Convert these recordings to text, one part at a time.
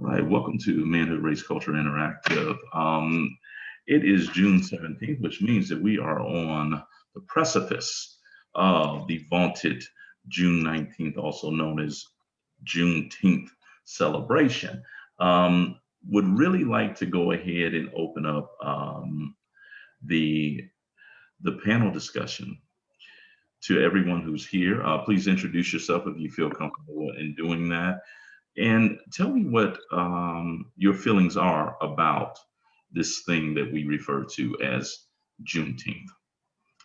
Right, welcome to Manhood Race Culture Interactive. It is June 17th, which means that we are on the precipice of the vaunted June 19th, also known as Juneteenth celebration. Would really like to go ahead and open up the panel discussion to everyone who's here. Please introduce yourself if you feel comfortable in doing that. And tell me what your feelings are about this thing that we refer to as Juneteenth.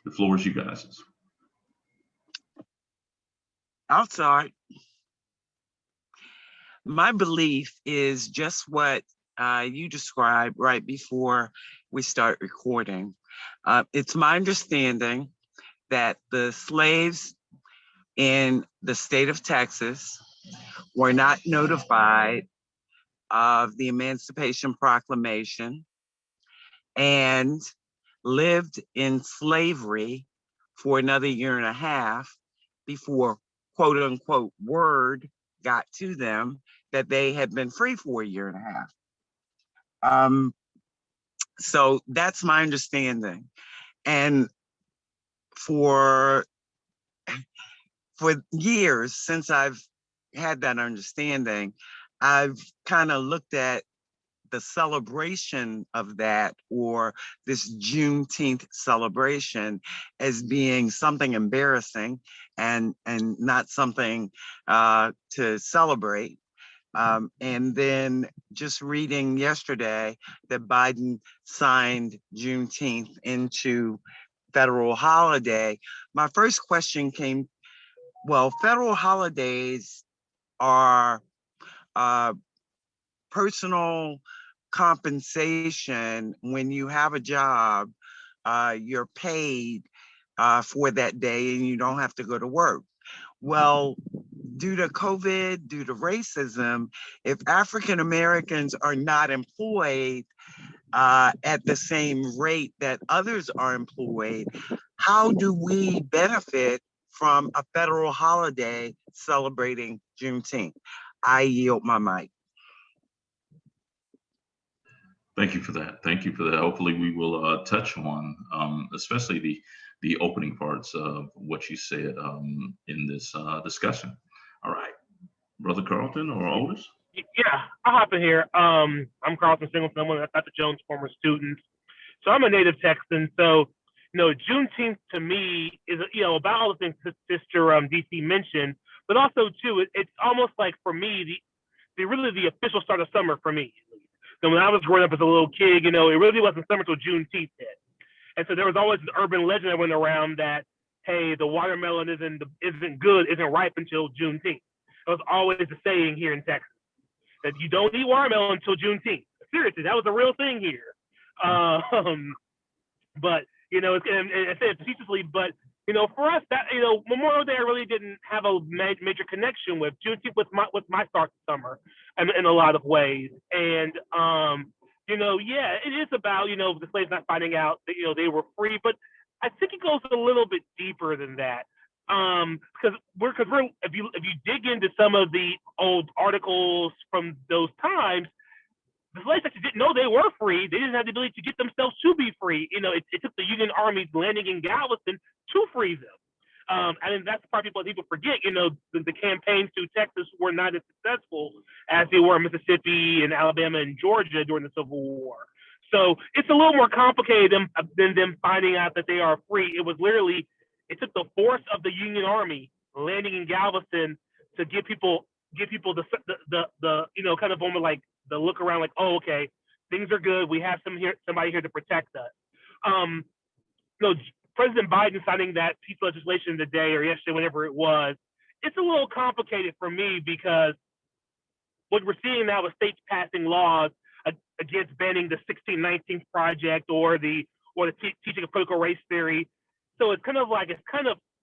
The floor is you guys'. I'll start. My belief is just what you described right before we start recording. It's my understanding that the slaves in the state of Texas were not notified of the Emancipation Proclamation and lived in slavery for another year and a half before, quote unquote, word got to them that they had been free for a year and a half. So that's my understanding. And for years since I've had that understanding, I've kind of looked at the celebration of that, or this Juneteenth celebration, as being something embarrassing and not something to celebrate. And then just reading yesterday that Biden signed Juneteenth into federal holiday, my first question came, well, federal holidays are personal compensation. When you have a job, you're paid for that day and you don't have to go to work. Well, due to COVID, due to racism, if African Americans are not employed at the same rate that others are employed, how do we benefit from a federal holiday celebrating Juneteenth? I yield my mic. Thank you for that. Thank you for that. Hopefully, we will touch on, especially the opening parts of what you said in this discussion. All right, Brother Carlton or Otis? Yeah, I'll hop in here. I'm Carlton Singleton. I'm one of Dr. Jones' former students. So I'm a native Texan. So, Juneteenth to me is, about all the things Sister DC mentioned, but also too, it's almost like for me, the official start of summer for me. So when I was growing up as a little kid, it really wasn't summer until Juneteenth hit. And so there was always an urban legend that went around that, hey, the watermelon isn't ripe until Juneteenth. That was always the saying here in Texas, that you don't eat watermelon until Juneteenth. Seriously, that was a real thing here. But and I say it facetiously, but for us, that Memorial Day I really didn't have a major connection with. Juneteenth was my start to summer, in a lot of ways. And yeah, it is about the slaves not finding out that they were free, but I think it goes a little bit deeper than that. Because if you dig into some of the old articles from those times, the slaves actually didn't know they were free. They didn't have the ability to get themselves to be free. It took the Union Army landing in Galveston to free them. I think that's the part people forget. The campaigns through Texas were not as successful as they were in Mississippi and Alabama and Georgia during the Civil War. So it's a little more complicated than them finding out that they are free. It was literally, it took the force of the Union Army landing in Galveston to give people the kind of almost like the look around, like, oh, okay, things are good. We have somebody here to protect us. President Biden signing that piece of legislation today or yesterday, whenever it was, it's a little complicated for me, because what we're seeing now is states passing laws against banning the 1619 Project or the teaching of critical race theory. So it's kind of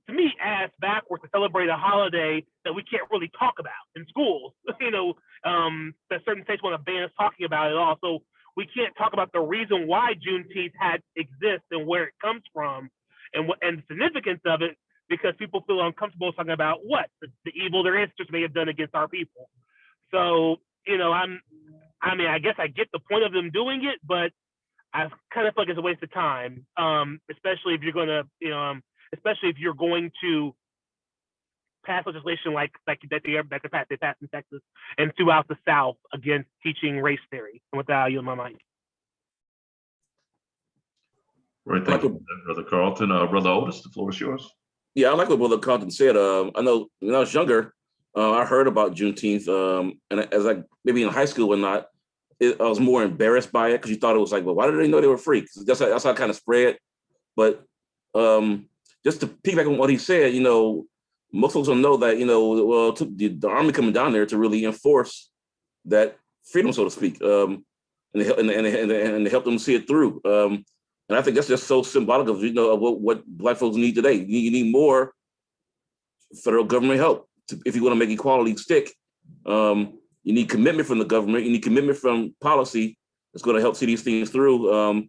to me ass backwards to celebrate a holiday that we can't really talk about in schools. That certain states want to ban us talking about it all. So we can't talk about the reason why Juneteenth exists and where it comes from and the significance of it, because people feel uncomfortable talking about the evil their ancestors may have done against our people. So you know, I mean, I guess I get the point of them doing it, but I kind of feel like it's a waste of time, especially if you're going to, you know, especially if you're going to pass legislation like that they passed in Texas and throughout the South against teaching race theory. And with that, I'll yield my mic. Right, thank you, Brother Carlton. Brother Otis, the floor is yours. Yeah, I like what Brother Carlton said. I know when I was younger, I heard about Juneteenth, and as I maybe in high school or not, I was more embarrassed by it because you thought it was like, well, why did they know they were free? That's how it kind of spread. But just to piggyback on what he said, you know, most folks don't know that, you know, well, the army coming down there to really enforce that freedom, so to speak, and to help them see it through. And I think that's just so symbolic of, you know, of what Black folks need today. You need more federal government help if you want to make equality stick. You need commitment from the government. You need commitment from policy that's going to help see these things through.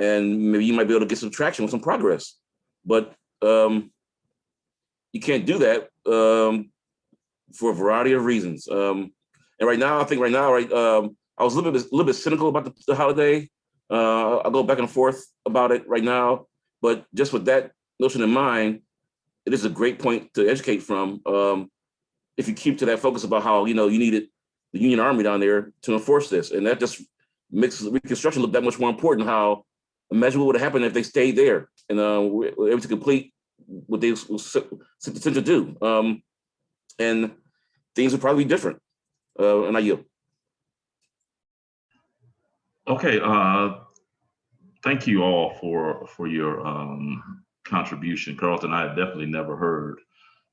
And maybe you might be able to get some traction with some progress. But you can't do that for a variety of reasons. And right now, I was a little bit cynical about the holiday. I'll go back and forth about it right now, but just with that notion in mind, it is a great point to educate from. If you keep to that focus about how, you know, you needed the Union Army down there to enforce this, and that just makes Reconstruction look that much more important. How imagine what would have happened if they stayed there and were able to complete what they set to do, and things would probably be different. And I yield. Okay, thank you all for your contribution. Carlton, I had definitely never heard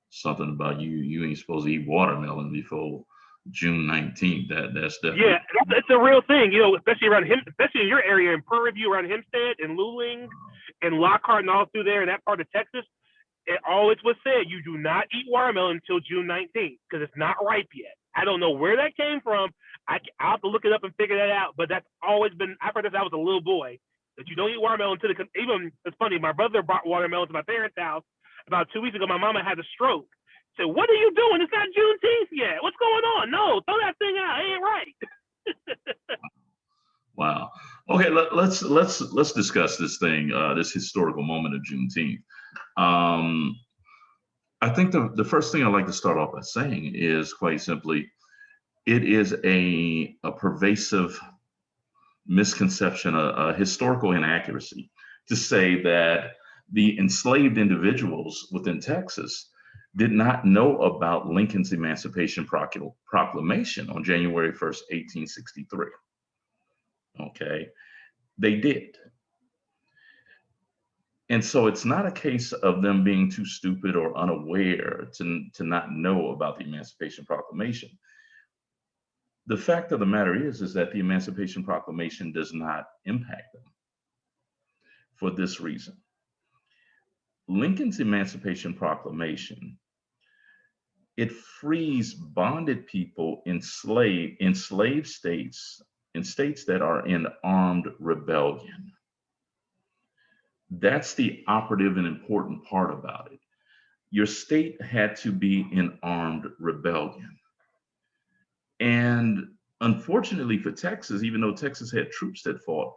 something about you ain't supposed to eat watermelon before June 19th. That's definitely. Yeah, it's a real thing, you know, especially around him, especially in your area in Prairie View, around Hempstead and Luling and Lockhart and all through there in that part of Texas. It always was said you do not eat watermelon until June 19th because it's not ripe yet. I don't know where that came from. I'll have to look it up and figure that out. But that's always been, I've heard this. I was a little boy, that you don't eat watermelon until even, it's funny, my brother brought watermelon to my parents' house about 2 weeks ago. My mama had a stroke. Said, what are you doing? It's not Juneteenth yet. What's going on? No, throw that thing out. It ain't right. Wow. Okay, let's discuss this thing, this historical moment of Juneteenth. I think the first thing I'd like to start off by saying is quite simply, it is a pervasive misconception, a historical inaccuracy to say that the enslaved individuals within Texas did not know about Lincoln's Emancipation Proclamation on January 1st, 1863. Okay, they did. And so it's not a case of them being too stupid or unaware to not know about the Emancipation Proclamation. The fact of the matter is that the Emancipation Proclamation does not impact them for this reason. Lincoln's Emancipation Proclamation, it frees bonded people in enslaved states, in states that are in armed rebellion. That's the operative and important part about it. Your state had to be in armed rebellion. And unfortunately for Texas, even though Texas had troops that fought,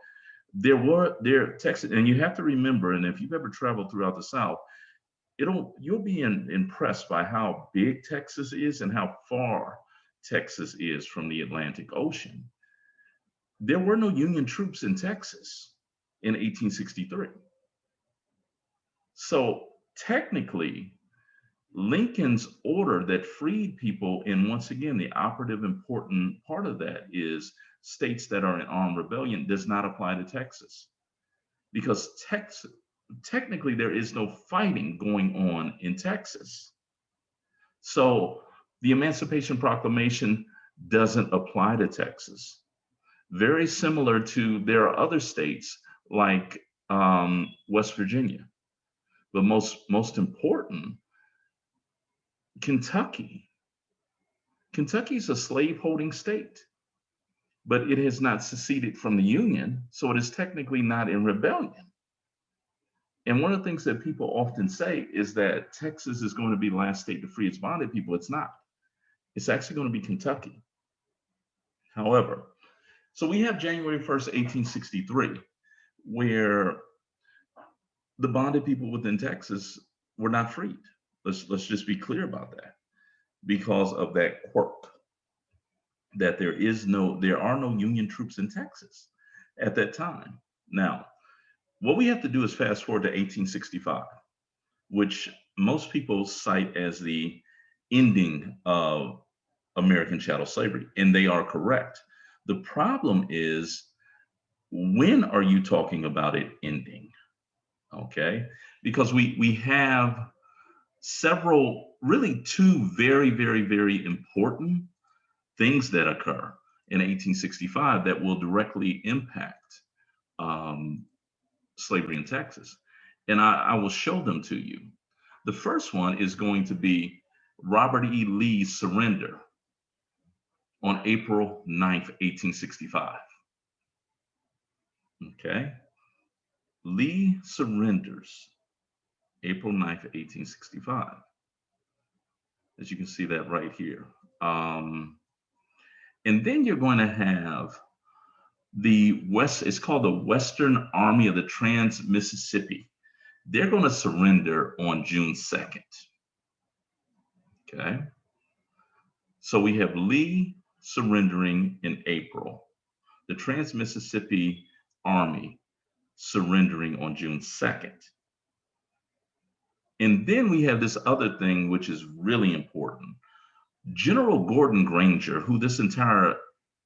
Texas, and you have to remember, and if you've ever traveled throughout the South, you'll be impressed by how big Texas is and how far Texas is from the Atlantic Ocean. There were no Union troops in Texas in 1863. So technically, Lincoln's order that freed people, and once again, the operative important part of that is states that are in armed rebellion, does not apply to Texas. Because technically there is no fighting going on in Texas. So the Emancipation Proclamation doesn't apply to Texas. Very similar to, there are other states like West Virginia, but most important, Kentucky. Kentucky is a slave-holding state, but it has not seceded from the Union, so it is technically not in rebellion. And one of the things that people often say is that Texas is going to be the last state to free its bonded people. It's not. It's actually going to be Kentucky. However, so we have January 1st, 1863, where the bonded people within Texas were not freed. Let's just be clear about that, because of that quirk that there are no Union troops in Texas at that time. Now, what we have to do is fast forward to 1865, which most people cite as the ending of American chattel slavery, and they are correct. The problem is, when are you talking about it ending? Okay, because we have several, really two very, very, very important things that occur in 1865 that will directly impact um, slavery in Texas. And I will show them to you. The first one is going to be Robert E. Lee's surrender on April 9th, 1865. Okay. Lee surrenders April 9th, 1865. As you can see that right here. And then you're going to have it's called the Western Army of the Trans-Mississippi. They're going to surrender on June 2nd. Okay. So we have Lee surrendering in April, the Trans-Mississippi Army surrendering on June 2nd. And then we have this other thing, which is really important. General Gordon Granger, who this entire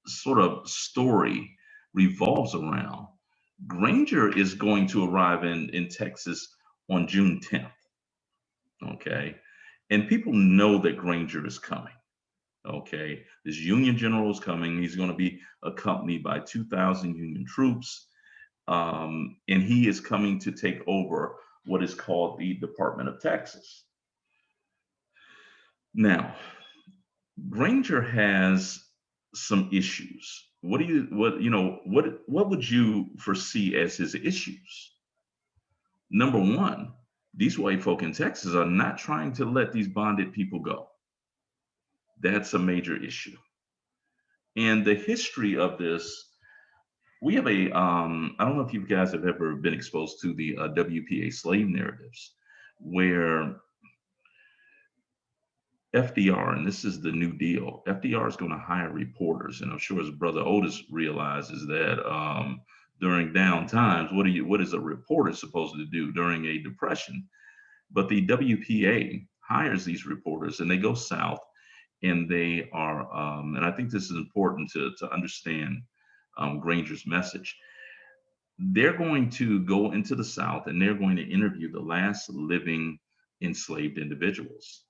sort of story revolves around, Granger is going to arrive in Texas on June 10th. Okay. And people know that Granger is coming. Okay. This Union general is coming. He's going to be accompanied by 2,000 Union troops. And he is coming to take over what is called the Department of Texas. Now, Granger has some issues. What would you foresee as his issues? Number one, these white folk in Texas are not trying to let these bonded people go. That's a major issue. And the history of this, we have I don't know if you guys have ever been exposed to the WPA slave narratives, where FDR, and this is the New Deal, FDR is going to hire reporters. And I'm sure his brother Otis realizes that during down times, what is a reporter supposed to do during a depression? But the WPA hires these reporters, and they go south, and they are, and I think this is important to understand Granger's message. They're going to go into the South, and they're going to interview the last living enslaved individuals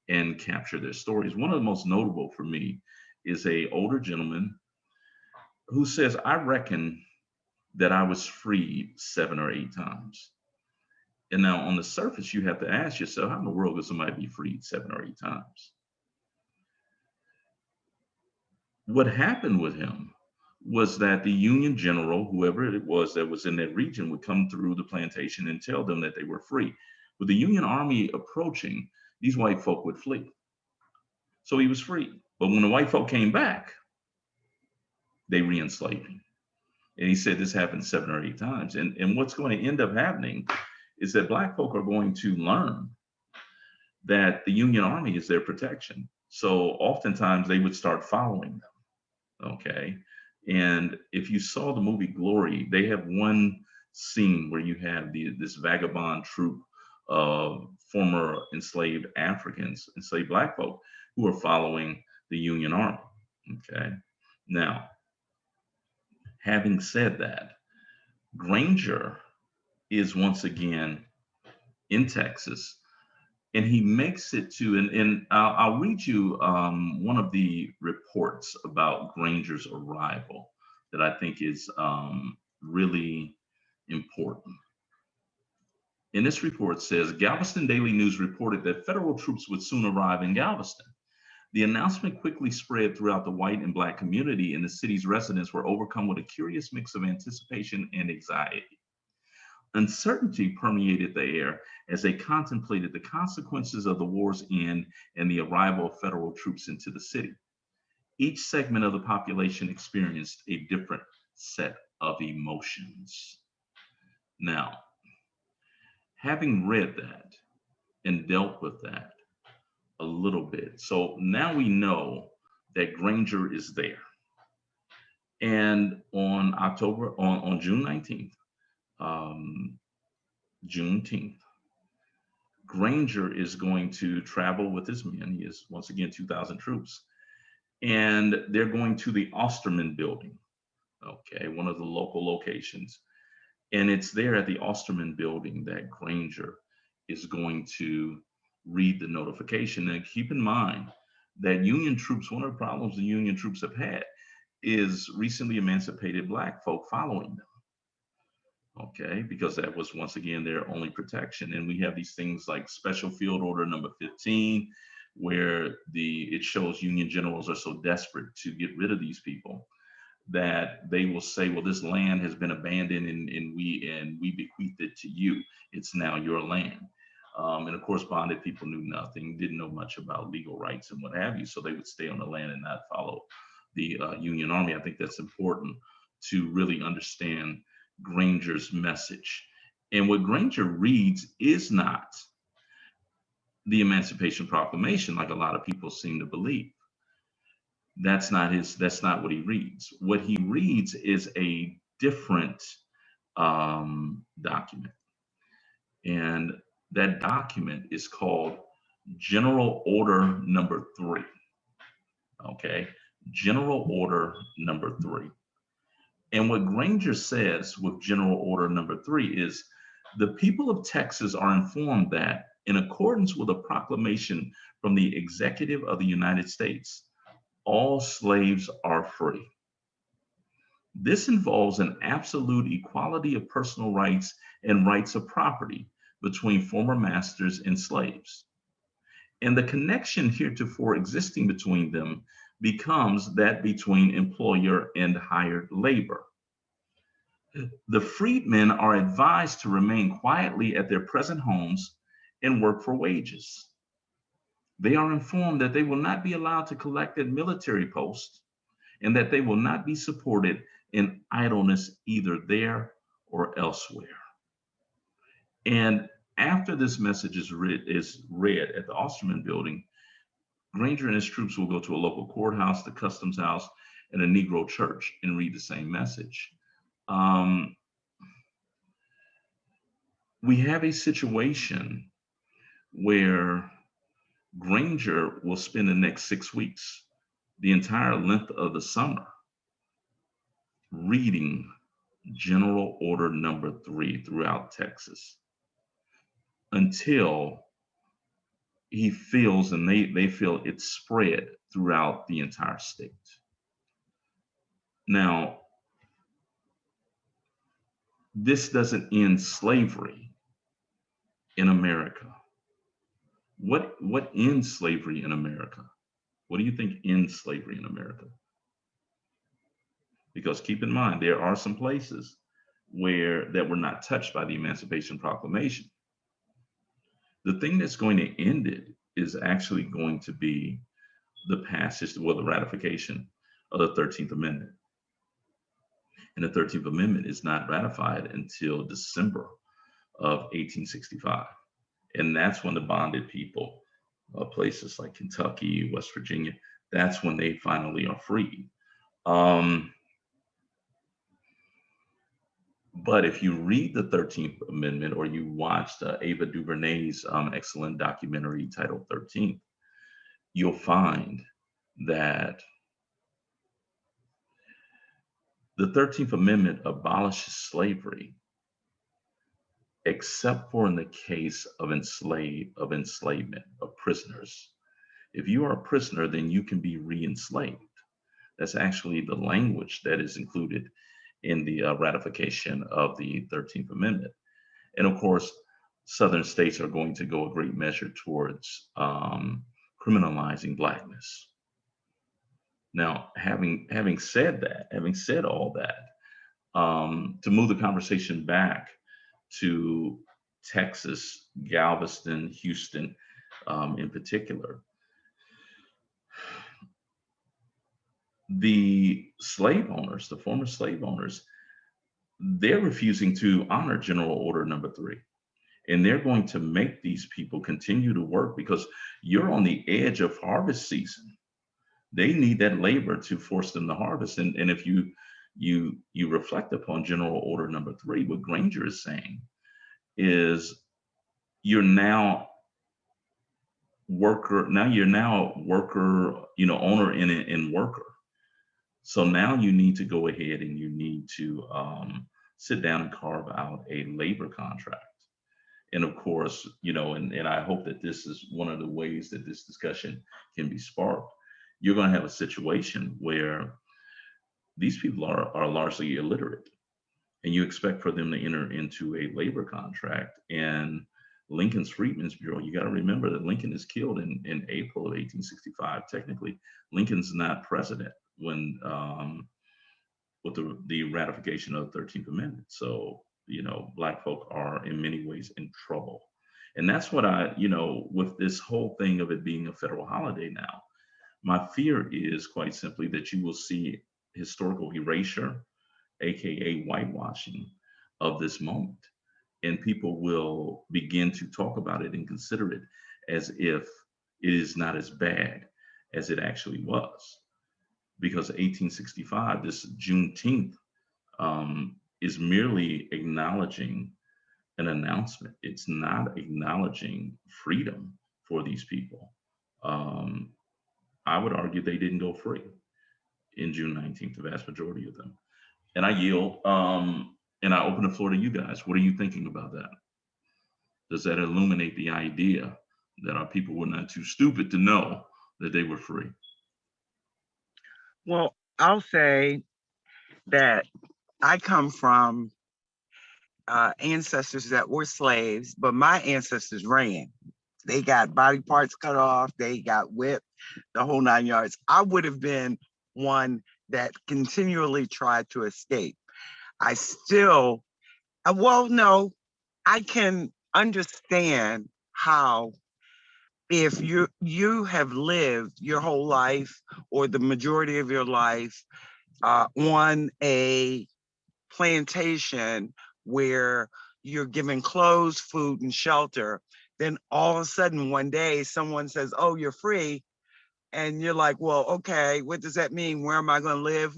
and capture their stories. One of the most notable for me is an older gentleman who says, I reckon that I was freed 7 or 8 times. And now on the surface, you have to ask yourself, how in the world could somebody be freed 7 or 8 times? What happened with him was that the Union general, whoever it was that was in that region, would come through the plantation and tell them that they were free. With the Union Army approaching, these white folk would flee. So he was free. But when the white folk came back, they re-enslaved him. And he said this happened 7 or 8 times. And what's going to end up happening is that Black folk are going to learn that the Union Army is their protection. So oftentimes they would start following them. Okay. And if you saw the movie Glory, they have one scene where you have this vagabond troop of former enslaved Africans, enslaved Black folk, who are following the Union Army. Okay. Now, having said that, Granger is once again in Texas, and he makes it to, and I'll read you one of the reports about Granger's arrival that I think is really important. And this report says, Galveston Daily News reported that federal troops would soon arrive in Galveston. The announcement quickly spread throughout the white and Black community, and the city's residents were overcome with a curious mix of anticipation and anxiety. Uncertainty permeated the air as they contemplated the consequences of the war's end and the arrival of federal troops into the city. each segment of the population experienced a different set of emotions. Now, having read that and dealt with that a little bit, so now we know that Granger is there. And on June 19th, Juneteenth, Granger is going to travel with his men. He is once again 2,000 troops, and they're going to the Osterman building, okay, one of the local locations. And it's there at the Osterman building that Granger is going to read the notification. And keep in mind that Union troops, one of the problems the Union troops have had is recently emancipated Black folk following them. Okay, because that was once again their only protection. And we have these things like Special Field Order number 15, where it shows Union generals are so desperate to get rid of these people that they will say, well, this land has been abandoned and we bequeathed it to you. It's now your land. And of course, bonded people knew nothing, didn't know much about legal rights and what have you. So they would stay on the land and not follow the Union Army. I think that's important to really understand Granger's message. And what Granger reads is not the Emancipation Proclamation, like a lot of people seem to believe. That's not what he reads. What he reads is a different document. And that document is called General Order number 3. Okay, General Order number 3. And what Granger says with General Order number 3 is the people of Texas are informed that in accordance with a proclamation from the Executive of the United States, all slaves are free. This involves an absolute equality of personal rights and rights of property between former masters and slaves. And the connection heretofore existing between them becomes that between employer and hired labor. The freedmen are advised to remain quietly at their present homes and work for wages. They are informed that they will not be allowed to collect at military posts and that they will not be supported in idleness either there or elsewhere. And after this message is read at the Osterman building, Granger and his troops will go to a local courthouse, the customs house, and a Negro church and read the same message. We have a situation where Granger will spend the next 6 weeks, the entire length of the summer, reading General Order number 3 throughout Texas until he feels and they feel it's spread throughout the entire state. Now, this doesn't end slavery in America. What ends slavery in America? What do you think ends slavery in America? Because keep in mind, there are some places that were not touched by the Emancipation Proclamation. The thing that's going to end it is actually going to be the passage, the ratification of the 13th Amendment. And the 13th Amendment is not ratified until December of 1865. And that's when the bonded people, places like Kentucky, West Virginia, that's when they finally are freed. But if you read the 13th Amendment or you watched Ava DuVernay's excellent documentary titled 13th, you'll find that the 13th Amendment abolishes slavery, except for in the case of enslavement of prisoners. If you are a prisoner, then you can be re-enslaved. That's actually the language that is included in the ratification of the 13th Amendment. And of course, Southern states are going to go a great measure towards criminalizing Blackness. Now, having said all that, to move the conversation back to Texas, Galveston, Houston in particular, the slave owners, the former slave owners, they're refusing to honor General Order Number 3. And they're going to make these people continue to work because you're on the edge of harvest season. They need that labor to force them to harvest. And if you reflect upon General Order Number 3, what Granger is saying is you're now worker, owner and worker. So now you need to go ahead and you need to sit down and carve out a labor contract. And of course, and I hope that this is one of the ways that this discussion can be sparked. You're going to have a situation where these people are largely illiterate, and you expect for them to enter into a labor contract. And Lincoln's Freedmen's Bureau, you got to remember that Lincoln is killed in April of 1865. Technically, Lincoln's not president when with the ratification of the 13th Amendment. So, Black folk are in many ways in trouble. And that's what with this whole thing of it being a federal holiday now, my fear is quite simply that you will see historical erasure, AKA whitewashing of this moment. And people will begin to talk about it and consider it as if it is not as bad as it actually was. Because 1865, this Juneteenth, is merely acknowledging an announcement. It's not acknowledging freedom for these people. I would argue they didn't go free in June 19th, the vast majority of them. And I yield, and I open the floor to you guys. What are you thinking about that? Does that illuminate the idea that our people were not too stupid to know that they were free? Well, I'll say that I come from ancestors that were slaves, but my ancestors ran. They got body parts cut off, they got whipped, the whole 9 yards. I would have been one that continually tried to escape. I can understand how if you have lived your whole life or the majority of your life on a plantation where you're given clothes, food, and shelter, then all of a sudden one day someone says, oh, you're free. And you're like, well, okay, what does that mean? Where am I going to live?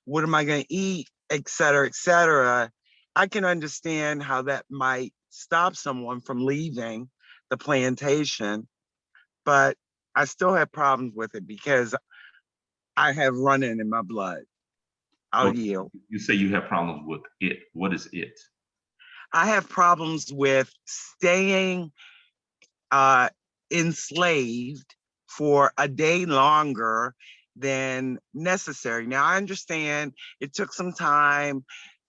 What am I going to eat? Et cetera, et cetera. I can understand how that might stop someone from leaving the plantation, but I still have problems with it because I have running in my blood. I'll yield. You say you have problems with it. What is it? I have problems with staying enslaved for a day longer than necessary. Now, I understand it took some time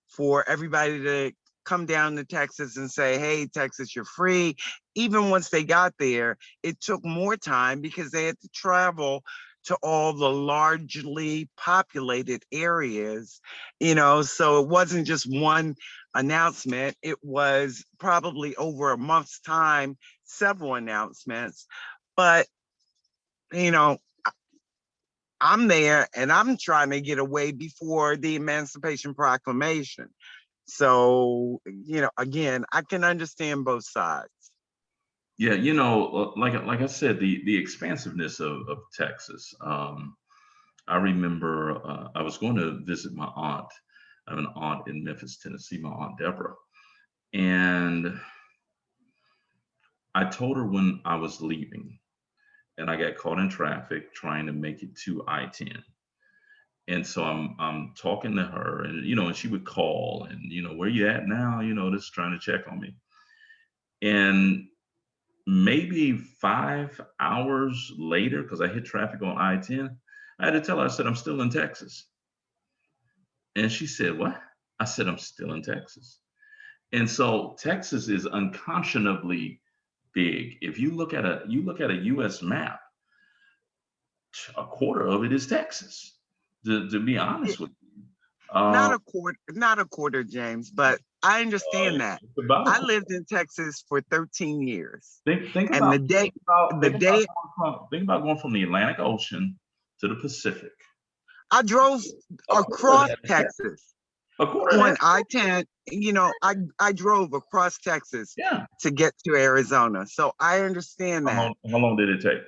for everybody to come down to Texas and say, hey, Texas, you're free. Even once they got there, it took more time because they had to travel to all the largely populated areas, so it wasn't just one announcement. It was probably over a month's time, several announcements. But, I'm there and I'm trying to get away before the Emancipation Proclamation. So, again, I can understand both sides. Yeah, like I said, the expansiveness of Texas. I remember I was going to visit my aunt. I have an aunt in Memphis, Tennessee, my Aunt Deborah. And I told her when I was leaving, and I got caught in traffic trying to make it to I-10. And so I'm talking to her, and and she would call, and where you at now? Just trying to check on me. And maybe 5 hours later, because I hit traffic on I-10, I had to tell her, I said, I'm still in Texas. And she said, what? I said, I'm still in Texas. And so Texas is unconscionably big. If you look at a US map, a quarter of it is Texas, to be honest with you. Not a quarter, James, but I understand that. I lived in Texas for 13 years. Think about going from the Atlantic Ocean to the Pacific. I drove across Texas A quarter of on that? I-10. You know, I drove across Texas Yeah. to get to Arizona, so I understand that. How long did it take?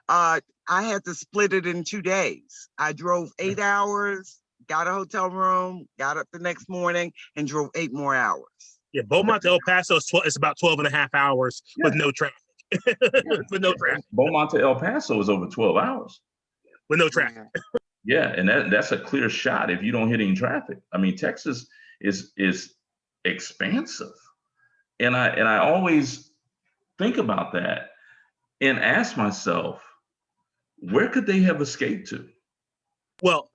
I had to split it in 2 days. I drove 8 hours, got a hotel room, got up the next morning, and drove 8 more hours. Yeah, Beaumont to El Paso is about 12 and a half hours with no traffic. With no traffic. Beaumont to El Paso is over 12 hours. With no traffic. Yeah, and that's a clear shot if you don't hit any traffic. I mean, Texas is expansive. And I always think about that and ask myself, where could they have escaped to? Well,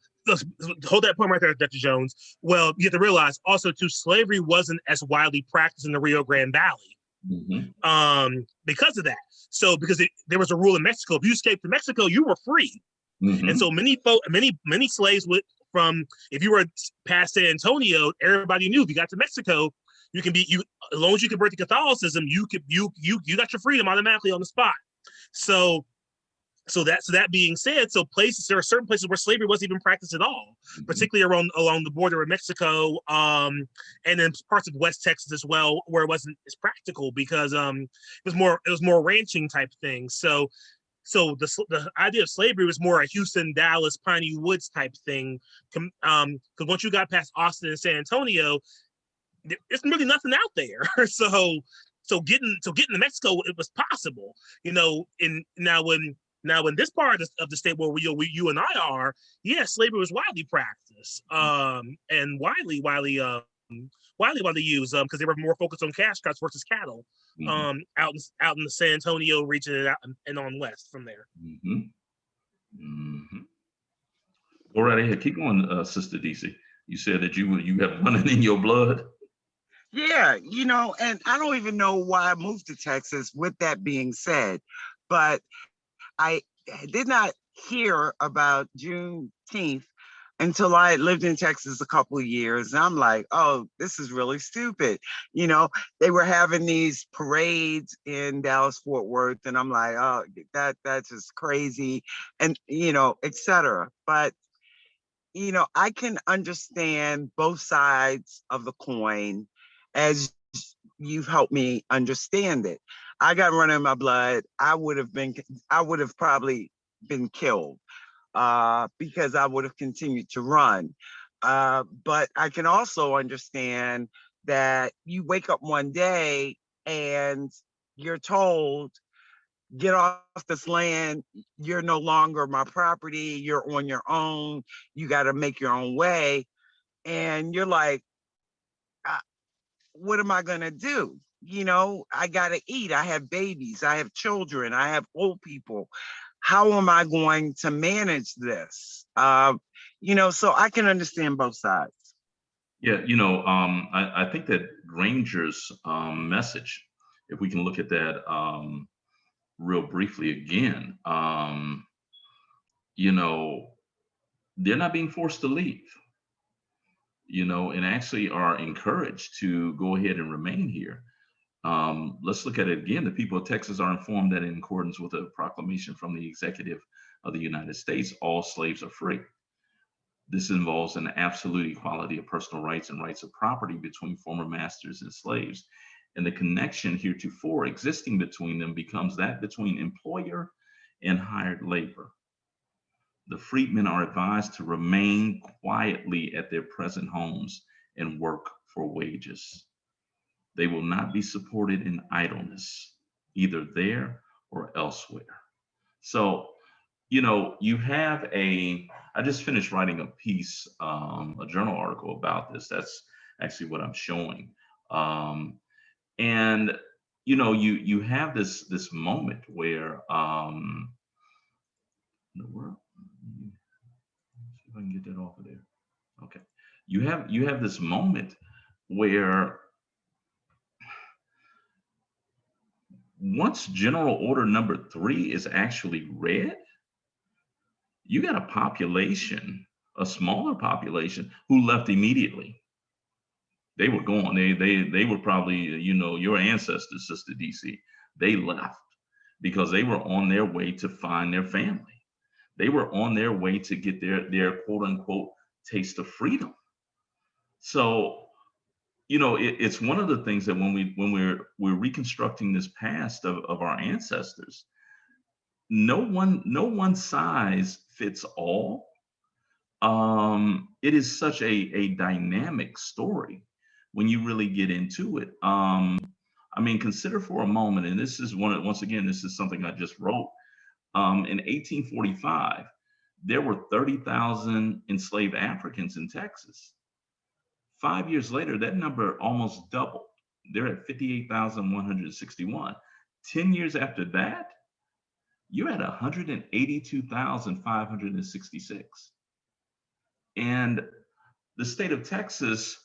hold that point right there, Dr. Jones. Well, you have to realize also too, slavery wasn't as widely practiced in the Rio Grande Valley. Mm-hmm. Because of that. So because there was a rule in Mexico, if you escaped to Mexico, you were free. Mm-hmm. And so many slaves if you were past San Antonio, everybody knew if you got to Mexico, as long as you convert to Catholicism, you got your freedom automatically on the spot. So that being said, there are certain places where slavery wasn't even practiced at all, particularly along the border of Mexico, and then parts of West Texas as well, where it wasn't as practical because it was more ranching type thing. So the idea of slavery was more a Houston, Dallas, Piney Woods type thing. Because once you got past Austin and San Antonio, there's really nothing out there. So getting to Mexico, it was possible, you know. Now in this part of the state where you and I are, slavery was widely practiced, and widely used, because they were more focused on cash crops versus cattle, out in the San Antonio region and on west from there. Mm-hmm. Mm-hmm. Go right ahead. Keep going, Sister DC. You said that you have running in your blood. Yeah, you know, and I don't even know why I moved to Texas with that being said, but I did not hear about Juneteenth until I lived in Texas a couple of years. And I'm like, oh, this is really stupid. You know, they were having these parades in Dallas, Fort Worth. And I'm like, oh, that's just crazy. And, you know, etc. But, you know, I can understand both sides of the coin as you've helped me understand it. I got run in my blood. I would have probably been killed because I would have continued to run. But I can also understand that you wake up one day and you're told, get off this land. You're no longer my property. You're on your own. You got to make your own way. And you're like, what am I going to do? You know, I got to eat. I have babies. I have children. I have old people. How am I going to manage this? You know, so I can understand both sides. Yeah, you know, I think that Granger's message, if we can look at that real briefly again, you know, they're not being forced to leave, you know, and actually are encouraged to go ahead and remain here. Let's look at it again. The people of Texas are informed that in accordance with a proclamation from the executive of the United States, all slaves are free. This involves an absolute equality of personal rights and rights of property between former masters and slaves. And the connection heretofore existing between them becomes that between employer and hired labor. The freedmen are advised to remain quietly at their present homes and work for wages. They will not be supported in idleness, either there or elsewhere. So, you know, I just finished writing a piece, a journal article about this. That's actually what I'm showing. And, you know, you have this moment where, see if I can get that off of there. Okay. You have this moment where once General Order number 3 is actually read, you got a smaller population who left immediately. They were gone. They were probably, you know, your ancestors, Sister DC. They left because they were on their way to find their family. They were on their way to get their quote unquote taste of freedom. So, it's one of the things that when we're reconstructing this past of our ancestors, no one size fits all. It is such a dynamic story when you really get into it. I mean, consider for a moment, and this is once again, this is something I just wrote. In 1845, there were 30,000 enslaved Africans in Texas. 5 years later, that number almost doubled. They're at 58,161. 10 years after that, you're at 182,566. And the state of Texas,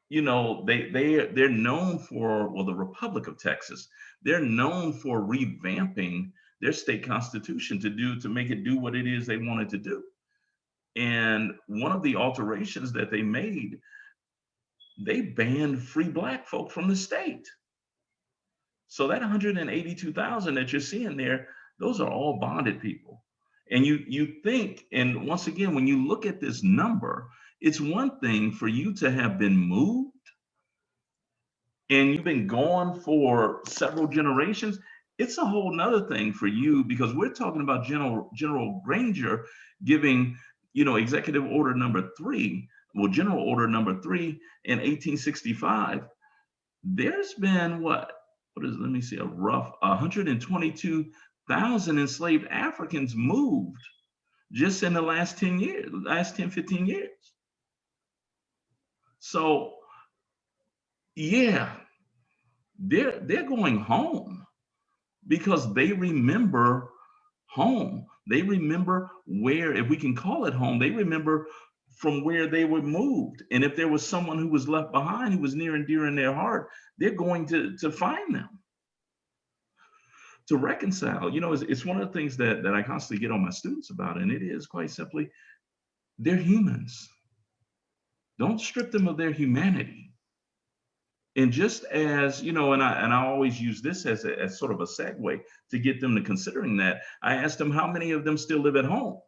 they're known for, well, the Republic of Texas, they're known for revamping their state constitution to make it do what it is they wanted to do. And one of the alterations that they made, they banned free Black folk from the state. So that 182,000 that you're seeing there, those are all bonded people. And you think, and once again, when you look at this number, it's one thing for you to have been moved and you've been gone for several generations. It's a whole nother thing for you, because we're talking about General Granger giving, Executive Order number 3, General Order number 3 in 1865. There's been let me see, a rough 122,000 enslaved Africans moved just in the last 10 years, last 10, 15 years. So yeah, they're going home because they remember home. They remember where, if we can call it home, they remember from where they were moved. And if there was someone who was left behind, who was near and dear in their heart, they're going to find them, to reconcile. It's one of the things that I constantly get on my students about, and it is quite simply, they're humans. Don't strip them of their humanity. And just as, and I always use this as sort of a segue to get them to considering that, I asked them how many of them still live at home,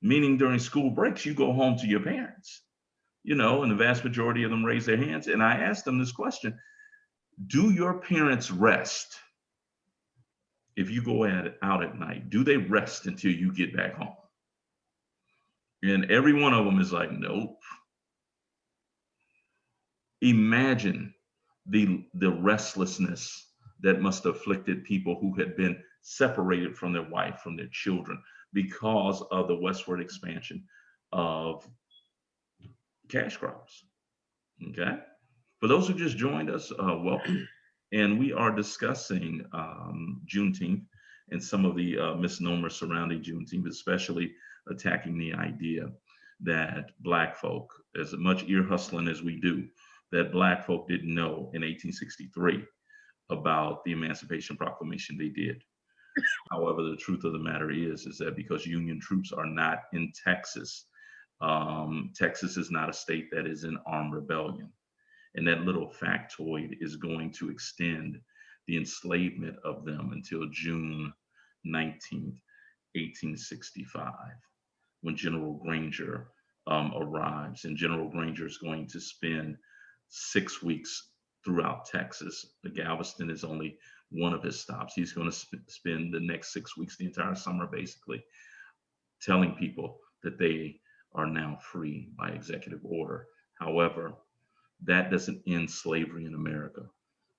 meaning during school breaks, you go home to your parents, and the vast majority of them raise their hands. And I asked them this question: do your parents rest? If you go out at night, do they rest until you get back home? And every one of them is like, nope. Imagine the restlessness that must have afflicted people who had been separated from their wife, from their children, because of the westward expansion of cash crops. Okay. For those who just joined us, welcome. And we are discussing Juneteenth and some of the misnomers surrounding Juneteenth, especially attacking the idea that Black folk, as much ear hustling as we do, that Black folk didn't know in 1863 about the Emancipation Proclamation. They did. However, the truth of the matter is that because Union troops are not in Texas, Texas is not a state that is in armed rebellion. And that little factoid is going to extend the enslavement of them until June 19th, 1865, when General Granger arrives. And General Granger is going to spend 6 weeks throughout Texas. The Galveston is only one of his stops. He's going to spend the next 6 weeks, the entire summer, basically, telling people that they are now free by executive order. However, that doesn't end slavery in America.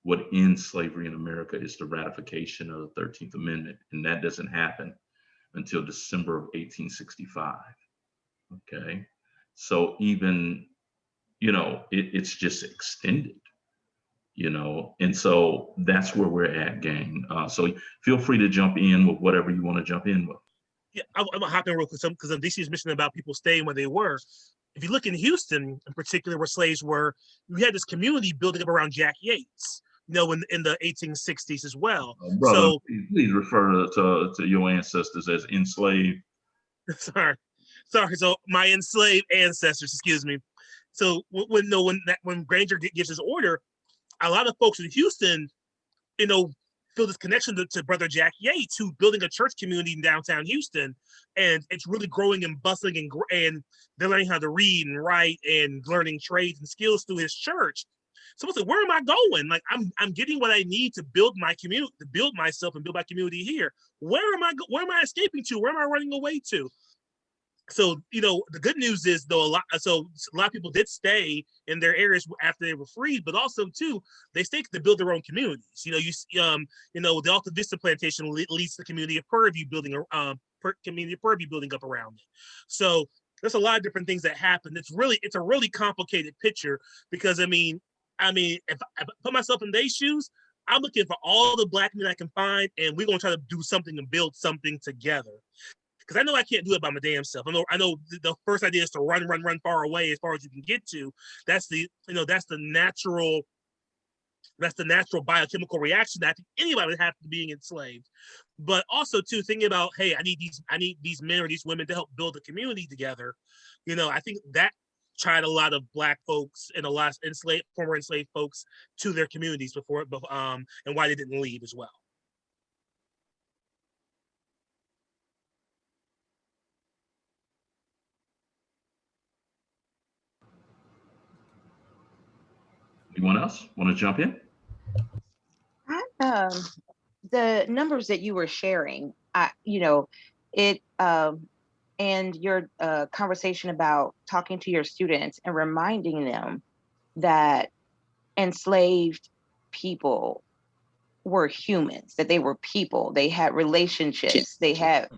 What ends slavery in America is the ratification of the 13th Amendment, and that doesn't happen until December of 1865. Okay, so even, it's just extended, and so that's where we're at, gang. So feel free to jump in with whatever you want to jump in with. Yeah, I'm gonna hop in real quick because DC is mentioning about people staying where they were. If you look in Houston, in particular, where slaves were, you had this community building up around Jack Yates, in the 1860s as well. Brother, so please refer to your ancestors as enslaved. sorry. So my enslaved ancestors, excuse me. So when Granger gives his order, a lot of folks in Houston, feel this connection to Brother Jack Yates, who's building a church community in downtown Houston, and it's really growing and bustling, and they're learning how to read and write and learning trades and skills through his church. So I was like, where am I going? Like, I'm getting what I need to build my community, to build myself and build my community here. Where am I escaping to? Where am I running away to? So, the good news is, though, a lot of people did stay in their areas after they were freed, but also too, they stayed to build their own communities. The Alta Vista plantation leads to the community of Purview building up around it. So there's a lot of different things that happen. It's a really complicated picture, because if I put myself in their shoes, I'm looking for all the Black men I can find, and we're gonna try to do something and build something together. Because I know I can't do it by my damn self. I know the first idea is to run far away as far as you can get to. That's the natural biochemical reaction that anybody would have to being enslaved. But also too, thinking about, hey, I need these men or these women to help build a community together. I think that tied a lot of Black folks and a lot of former enslaved folks to their communities before, and why they didn't leave as well. Anyone else want to jump in? The numbers that you were sharing, and your conversation about talking to your students and reminding them that enslaved people were humans, that they were people, they had relationships, they had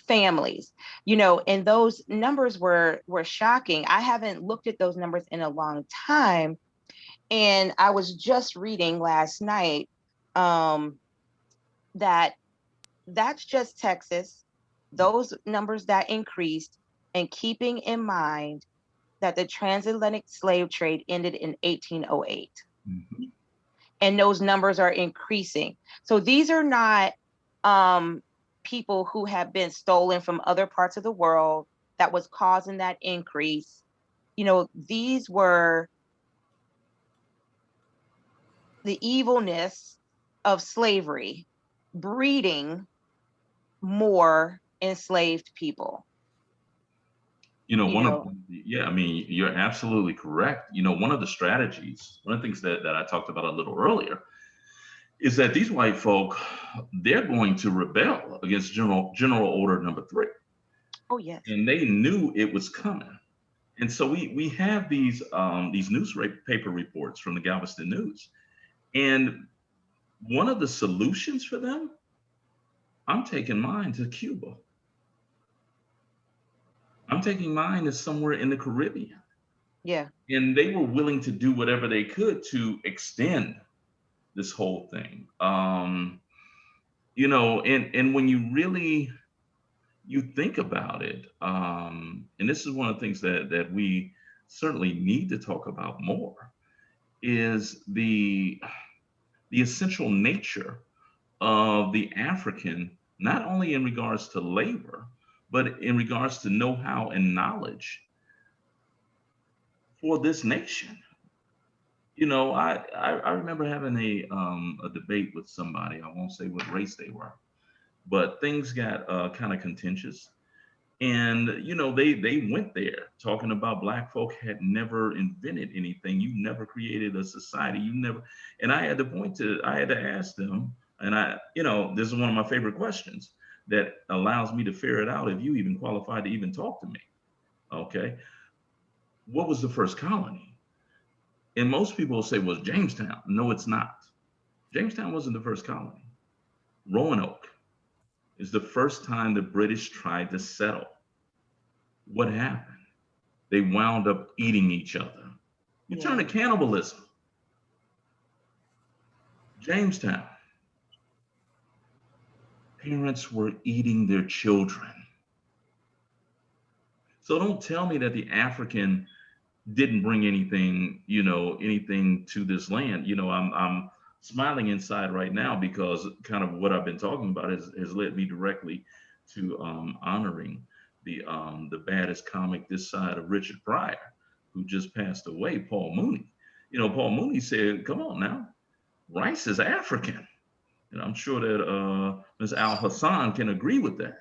families, and those numbers were shocking. I haven't looked at those numbers in a long time. And I was just reading last night that that's just Texas, those numbers that increased, and keeping in mind that the transatlantic slave trade ended in 1808. Mm-hmm. And those numbers are increasing. So these are not people who have been stolen from other parts of the world that was causing that increase. These were the evilness of slavery breeding more enslaved people. You're absolutely correct. One of the strategies, one of the things that I talked about a little earlier, is that these white folk, they're going to rebel against General Order Number 3. Oh, yes. And they knew it was coming. And so we have these newspaper reports from the Galveston News. And one of the solutions for them, I'm taking mine to Cuba. I'm taking mine to somewhere in the Caribbean. Yeah. And they were willing to do whatever they could to extend this whole thing. And when you think about it, and this is one of the things that we certainly need to talk about more, is the essential nature of the African, not only in regards to labor, but in regards to know-how and knowledge for this nation. I remember having a debate with somebody. I won't say what race they were, but things got kind of contentious. And, they went there talking about Black folk had never invented anything. You never created a society. And I had to ask them, and this is one of my favorite questions that allows me to ferret out if you even qualified to even talk to me. Okay. What was the first colony? And most people will say, well, Jamestown. No, it's not. Jamestown wasn't the first colony. Roanoke is the first time the British tried to settle. What happened? They wound up eating each other. You turn to cannibalism. Jamestown. Parents were eating their children. So don't tell me that the African didn't bring anything to this land. I'm smiling inside right now because kind of what I've been talking about has led me directly to honoring the baddest comic this side of Richard Pryor, who just passed away, Paul Mooney. Paul Mooney said, come on now, rice is African. And I'm sure that Ms. Al Hassan can agree with that,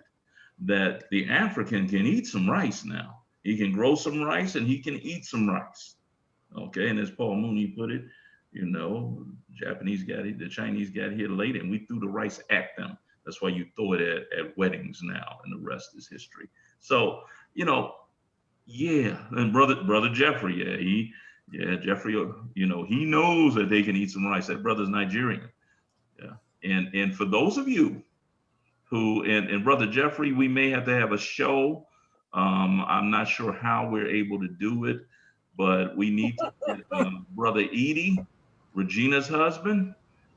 that the African can eat some rice now. He can grow some rice and he can eat some rice. Okay, and as Paul Mooney put it, you know, Japanese got it, the Chinese got here late, and we threw the rice at them. That's why you throw it at weddings now, and the rest is history. So, you know, yeah, and brother Jeffrey, Jeffrey, you know, he knows that they can eat some rice. That brother's Nigerian, yeah. And for those of you who, and brother Jeffrey, we may have to have a show. I'm not sure how we're able to do it, but we need to get brother Edie, Regina's husband,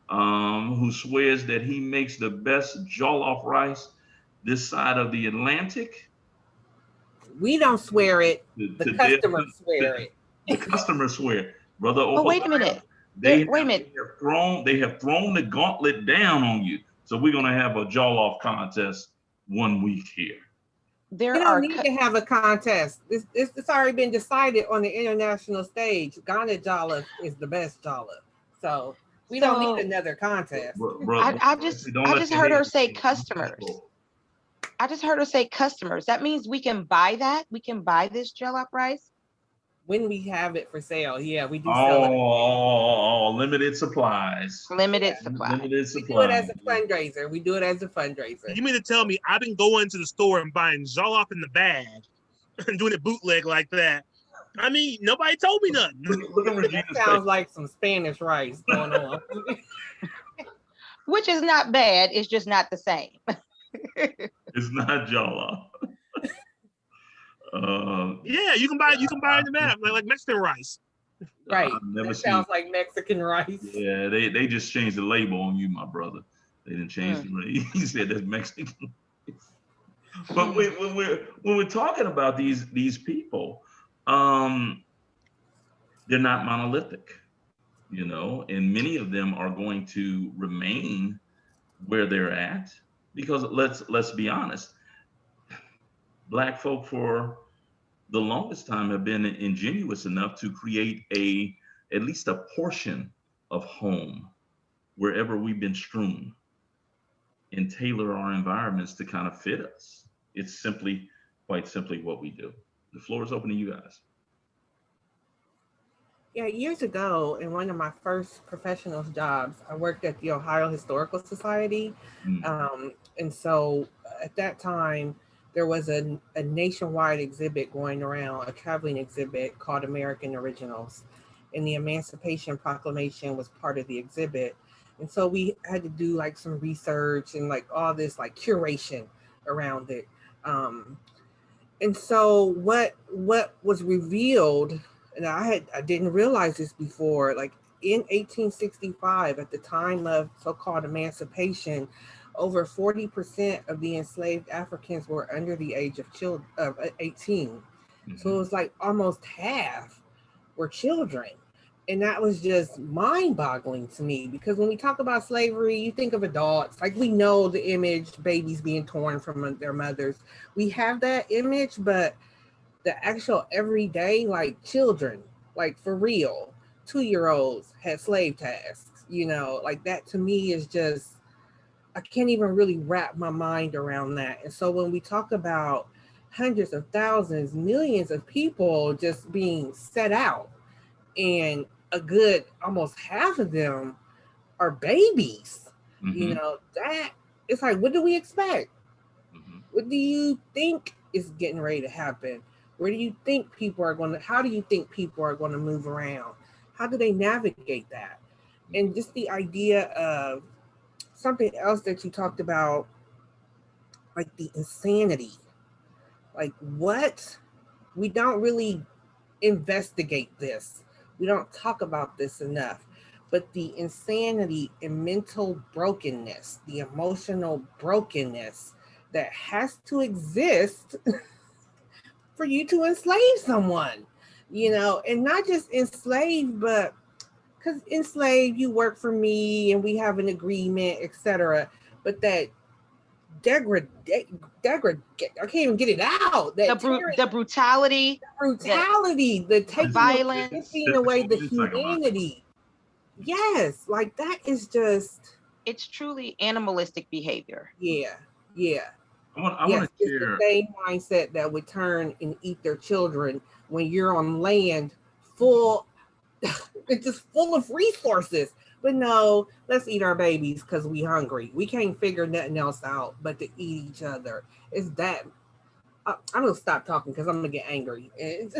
who swears that he makes the best jollof rice this side of the Atlantic. We don't swear it. The customers swear it. The customers swear, brother. But wait a minute. They Wait a minute. They have thrown the gauntlet down on you. So we're gonna have a jollof contest one week here. We don't need to have a contest. It's already been decided on the international stage. Ghana jollof is the best jollof. So we don't need another contest. I just heard her say customers. I just heard her say customers. That means we can buy that. We can buy this jollof rice when we have it for sale. Yeah, we do sell it. Oh, limited supplies. Limited supplies. We do it as a fundraiser. We do it as a fundraiser. You mean to tell me I've been going to the store and buying jollof in the bag and doing it bootleg like that? I mean, nobody told me nothing. That sounds like some Spanish rice going on. Which is not bad. It's just not the same. It's not jollof. Yeah, you can buy it in the map, like Mexican rice. Right. That sounds like Mexican rice. Yeah, they just changed the label on you, my brother. They didn't change the label. He said that's Mexican. But when we're talking about these people, they're not monolithic, you know, and many of them are going to remain where they're at because let's be honest, Black folk for the longest time have been ingenious enough to create at least a portion of home wherever we've been strewn and tailor our environments to kind of fit us. It's quite simply what we do. The floor is open to you guys. Yeah, years ago, in one of my first professional jobs, I worked at the Ohio Historical Society. And so at that time, there was a nationwide exhibit going around, a traveling exhibit called American Originals. And the Emancipation Proclamation was part of the exhibit. And so we had to do like some research and like all this like curation around it. And so what was revealed, and I didn't realize this before, like in 1865, at the time of so-called emancipation, over 40% of the enslaved Africans were under the age of 18. Mm-hmm. So it was like almost half were children. And that was just mind-boggling to me, because when we talk about slavery, you think of adults. Like, we know the image, babies being torn from their mothers. We have that image, but the actual everyday, like children, like for real, 2-year-olds had slave tasks, you know, like that to me is just, I can't even really wrap my mind around that. And so when we talk about hundreds of thousands, millions of people just being set out, and a good almost half of them are babies, mm-hmm. You know, that it's like, what do we expect? Mm-hmm. What do you think is getting ready to happen? Where do you think people are going to, how do you think people are going to move around? How do they navigate that? And just the idea of something else that you talked about, like the insanity, like what, we don't really investigate this. We don't talk about this enough, but the insanity and mental brokenness, the emotional brokenness that has to exist for you to enslave someone, you know, and not just enslave, but because enslaved, you work for me and we have an agreement, etc. But that I can't even get it out. That the brutality, the violence, taking away the humanity. Yes, like that is just, it's truly animalistic behavior. Yeah, yeah. I want Yes, to it's the share. same mindset that would turn and eat their children when you're on land full, it's just full of resources. But no, let's eat our babies because we hungry. We can't figure nothing else out but to eat each other. It's that. I'm gonna stop talking because I'm gonna get angry. You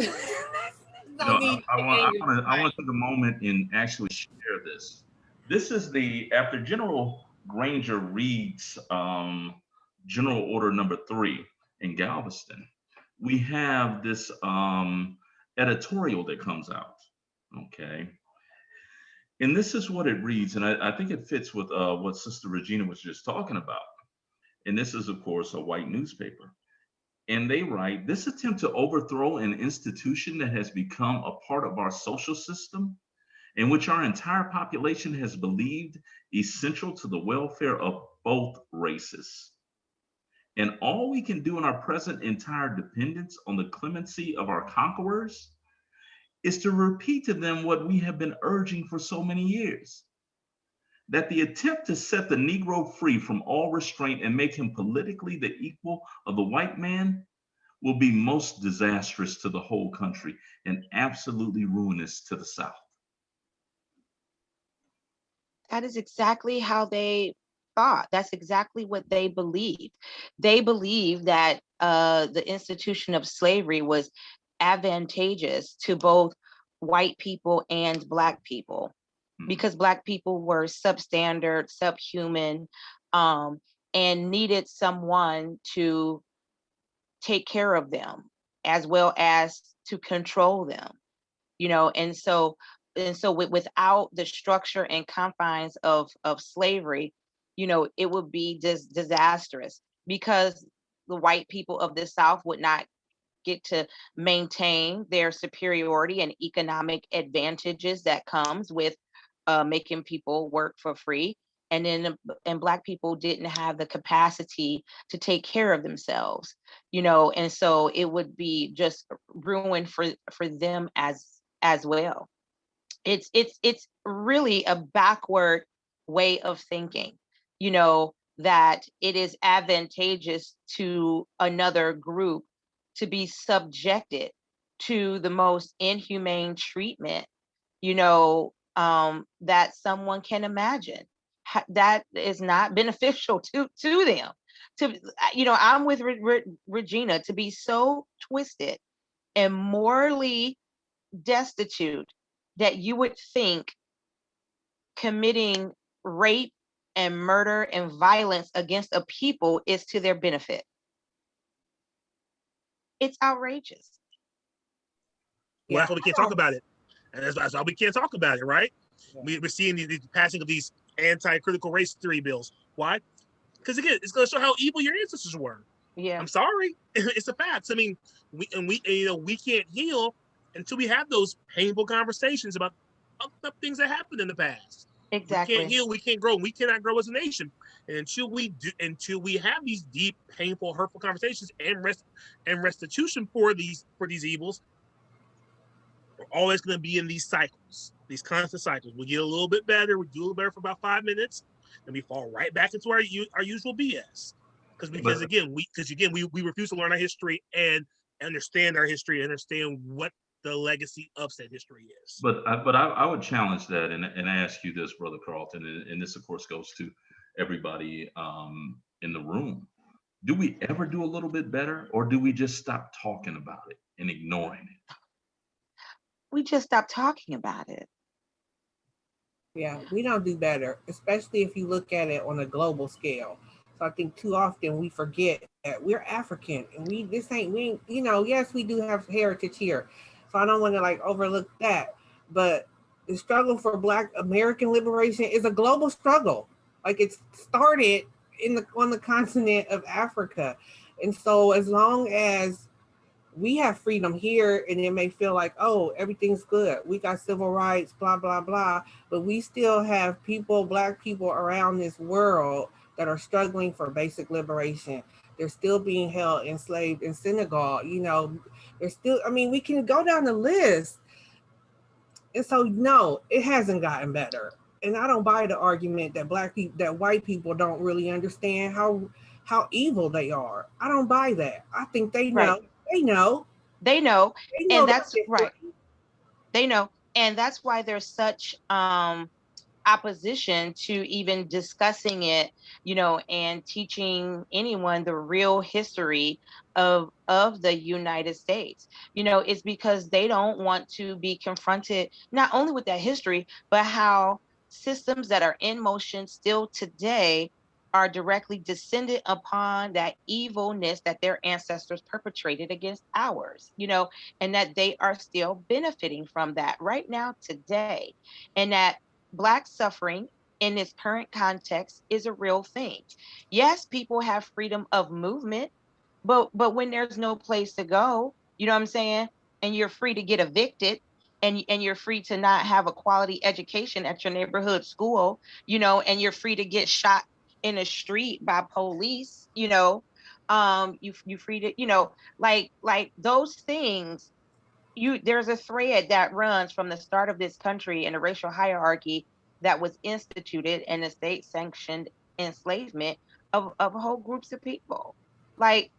know, No need to get angry. I want to take a moment and actually share this. This is after General Granger reads General Order Number 3 in Galveston, we have this editorial that comes out. Okay. And this is what it reads, and I think it fits with what Sister Regina was just talking about. And this is, of course, a white newspaper. And they write, this attempt to overthrow an institution that has become a part of our social system, in which our entire population has believed essential to the welfare of both races. And all we can do in our present entire dependence on the clemency of our conquerors is to repeat to them what we have been urging for so many years, that the attempt to set the Negro free from all restraint and make him politically the equal of the white man will be most disastrous to the whole country and absolutely ruinous to the South. That is exactly how they thought. That's exactly what they believed. They believed that the institution of slavery was advantageous to both white people and Black people, because Black people were substandard, subhuman, and needed someone to take care of them as well as to control them, and so without the structure and confines of slavery, it would be just disastrous, because the white people of the South would not get to maintain their superiority and economic advantages that comes with making people work for free. And Black people didn't have the capacity to take care of themselves, and so it would be just ruined for them as well. It's really a backward way of thinking, that it is advantageous to another group to be subjected to the most inhumane treatment, that someone can imagine. That is not beneficial to them. I'm with Regina, to be so twisted and morally destitute that you would think committing rape and murder and violence against a people is to their benefit. It's outrageous. Well, that's why we can't talk about it. And that's why we can't talk about it, right? Yeah. We're seeing the passing of these anti-critical race theory bills. Why? Because again, it's going to show how evil your ancestors were. Yeah. I'm sorry. It's a fact. I mean, we can't heal until we have those painful conversations about things that happened in the past. Exactly. We can't heal, we can't grow, we cannot grow as a nation. And until we have these deep, painful, hurtful conversations and restitution for these evils, we're always going to be in these cycles, these constant cycles. We get a little bit better, we do a little better for about 5 minutes, and we fall right back into our usual BS. Because again, we refuse to learn our history and understand our history, understand what the legacy of said history is. But I would challenge that and ask you this, Brother Carlton, and this of course goes to everybody in the room. Do we ever do a little bit better, or do we just stop talking about it and ignoring it? We just stop talking about it. Yeah, we don't do better, especially if you look at it on a global scale. So I think too often we forget that we're African and yes, we do have heritage here. So I don't want to overlook that. But the struggle for Black American liberation is a global struggle. It started on the continent of Africa. And so as long as we have freedom here, and it may feel like, oh, everything's good, we got civil rights, blah, blah, blah, but we still have Black people around this world that are struggling for basic liberation. They're still being held enslaved in Senegal. They're still, we can go down the list. And so, no, it hasn't gotten better. and I don't buy the argument that white people don't really understand how evil they are. I don't buy that. I think they know. Right. They know. They know. They know And their that's history. right. They know. And that's why there's such opposition to even discussing it, and teaching anyone the real history of the United States. It's because they don't want to be confronted not only with that history, but how systems that are in motion still today are directly descended upon that evilness that their ancestors perpetrated against ours, and that they are still benefiting from that right now today. And that Black suffering in this current context is a real thing. Yes, people have freedom of movement, but when there's no place to go, you know what I'm saying? And you're free to get evicted, and you're free to not have a quality education at your neighborhood school, and you're free to get shot in the street by police, you free to, like those things. There's a thread that runs from the start of this country and the racial hierarchy that was instituted and the state sanctioned enslavement of whole groups of people. Like,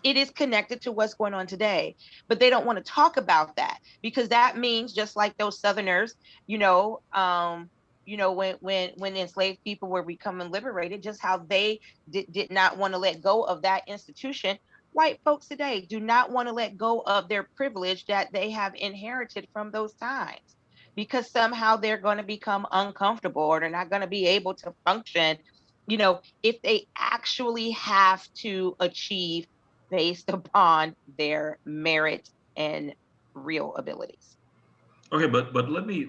it is connected to what's going on today, but they don't want to talk about that, because that means, just like those Southerners, when enslaved people were becoming liberated, just how they did not want to let go of that institution. White folks today do not want to let go of their privilege that they have inherited from those times, because somehow they're going to become uncomfortable, or they're not going to be able to function, if they actually have to achieve based upon their merit and real abilities. Okay, but let me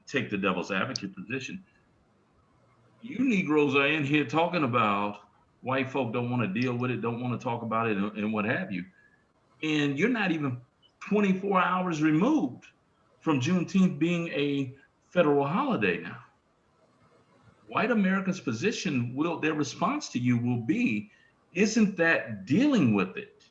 take the devil's advocate position. You Negroes are in here talking about white folk don't want to deal with it, don't want to talk about it, and what have you. And you're not even 24 hours removed from Juneteenth being a federal holiday now. White America's position their response to you will be, isn't that dealing with it?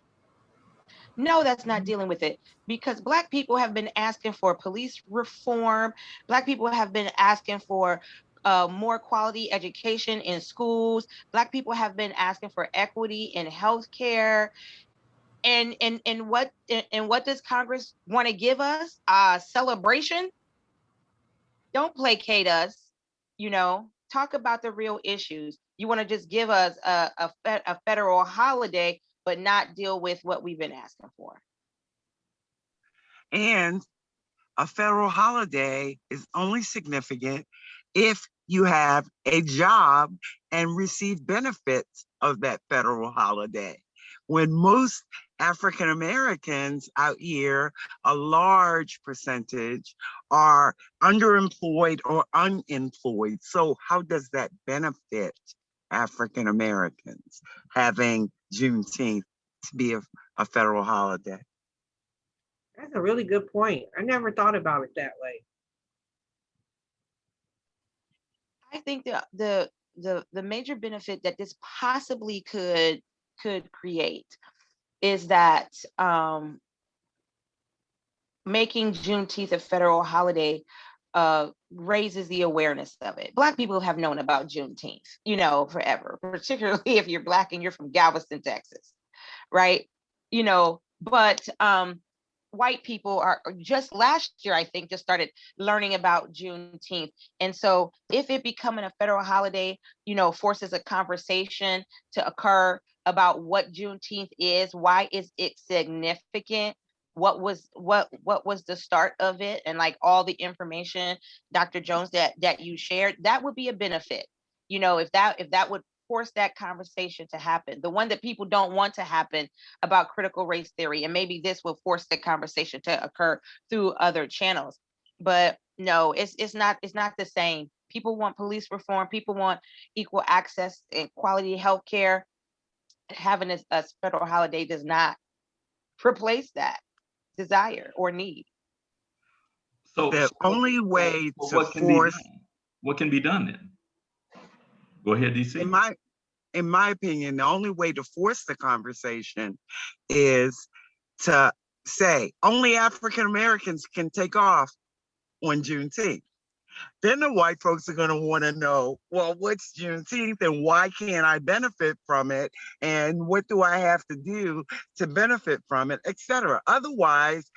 No, that's not dealing with it, because Black people have been asking for police reform. Black people have been asking for more quality education in schools. Black people have been asking for equity in healthcare. And what does Congress want to give us? Celebration? Don't placate us. Talk about the real issues. You want to just give us a federal holiday, but not deal with what we've been asking for. And a federal holiday is only significant if you have a job and receive benefits of that federal holiday. When most African Americans out here, a large percentage, are underemployed or unemployed. So how does that benefit African Americans, having Juneteenth to be a federal holiday? That's a really good point. I never thought about it that way. I think the major benefit that this possibly could create is that making Juneteenth a federal holiday raises the awareness of it. Black people have known about Juneteenth, forever, particularly if you're Black and you're from Galveston, Texas, right? But white people are just last year, I think, just started learning about Juneteenth. And so if it becoming a federal holiday, forces a conversation to occur about what Juneteenth is, why is it significant, what was the start of it, and like all the information, Dr. Jones, that you shared, that would be a benefit. If that would force that conversation to happen, the one that people don't want to happen about critical race theory, and maybe this will force the conversation to occur through other channels. But no, it's not the same. People want police reform, people want equal access and quality health care. Having a federal holiday does not replace that desire or need. So The only way to what can force, be done? What can be done then? Go ahead, DC. in my opinion, the only way to force the conversation is to say only African Americans can take off on Juneteenth. Then the white folks are going to want to know, well, what's Juneteenth and why can't I benefit from it? And what do I have to do to benefit from it, etc. Otherwise,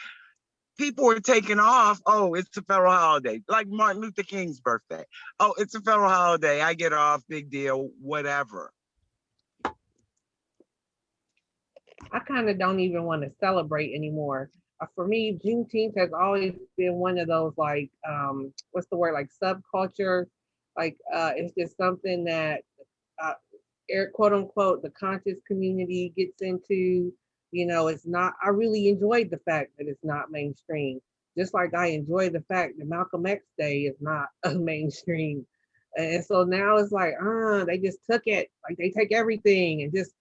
people are taking off. Oh, it's a federal holiday, like Martin Luther King's birthday. Oh, it's a federal holiday. I get off, big deal, whatever. I kind of don't even want to celebrate anymore. For me, Juneteenth has always been one of those like, what's the word, like subculture. Like it's just something that, quote unquote, the conscious community gets into. You know, it's not, I really enjoyed the fact that it's not mainstream. Just like I enjoy the fact that Malcolm X Day is not a mainstream. And so now it's like, they just took it, like they take everything and just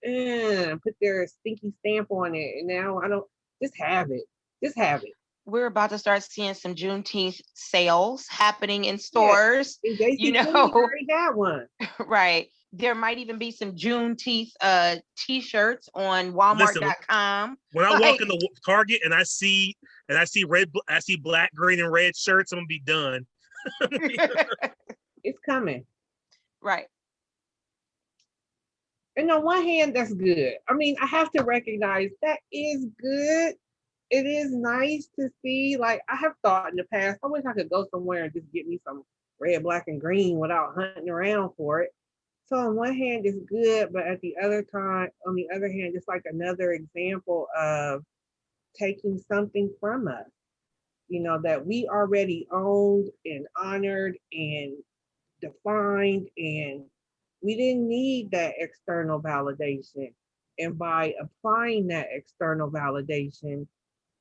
put their stinky stamp on it. And now I don't, just have it. Just have it. We're about to start seeing some Juneteenth sales happening in stores. Yeah. You know, already got one. Right. There might even be some Juneteenth t-shirts on Walmart.com. When I walk in the Target and I see black, green, and red shirts, I'm gonna be done. It's coming. Right. And on one hand, that's good. I mean, I have to recognize that is good. It is nice to see. Like, I have thought in the past, I wish I could go somewhere and just get me some red, black, and green without hunting around for it. So on one hand, it's good, but on the other hand, it's like another example of taking something from us, you know, that we already owned and honored and defined, and we didn't need that external validation. And by applying that external validation,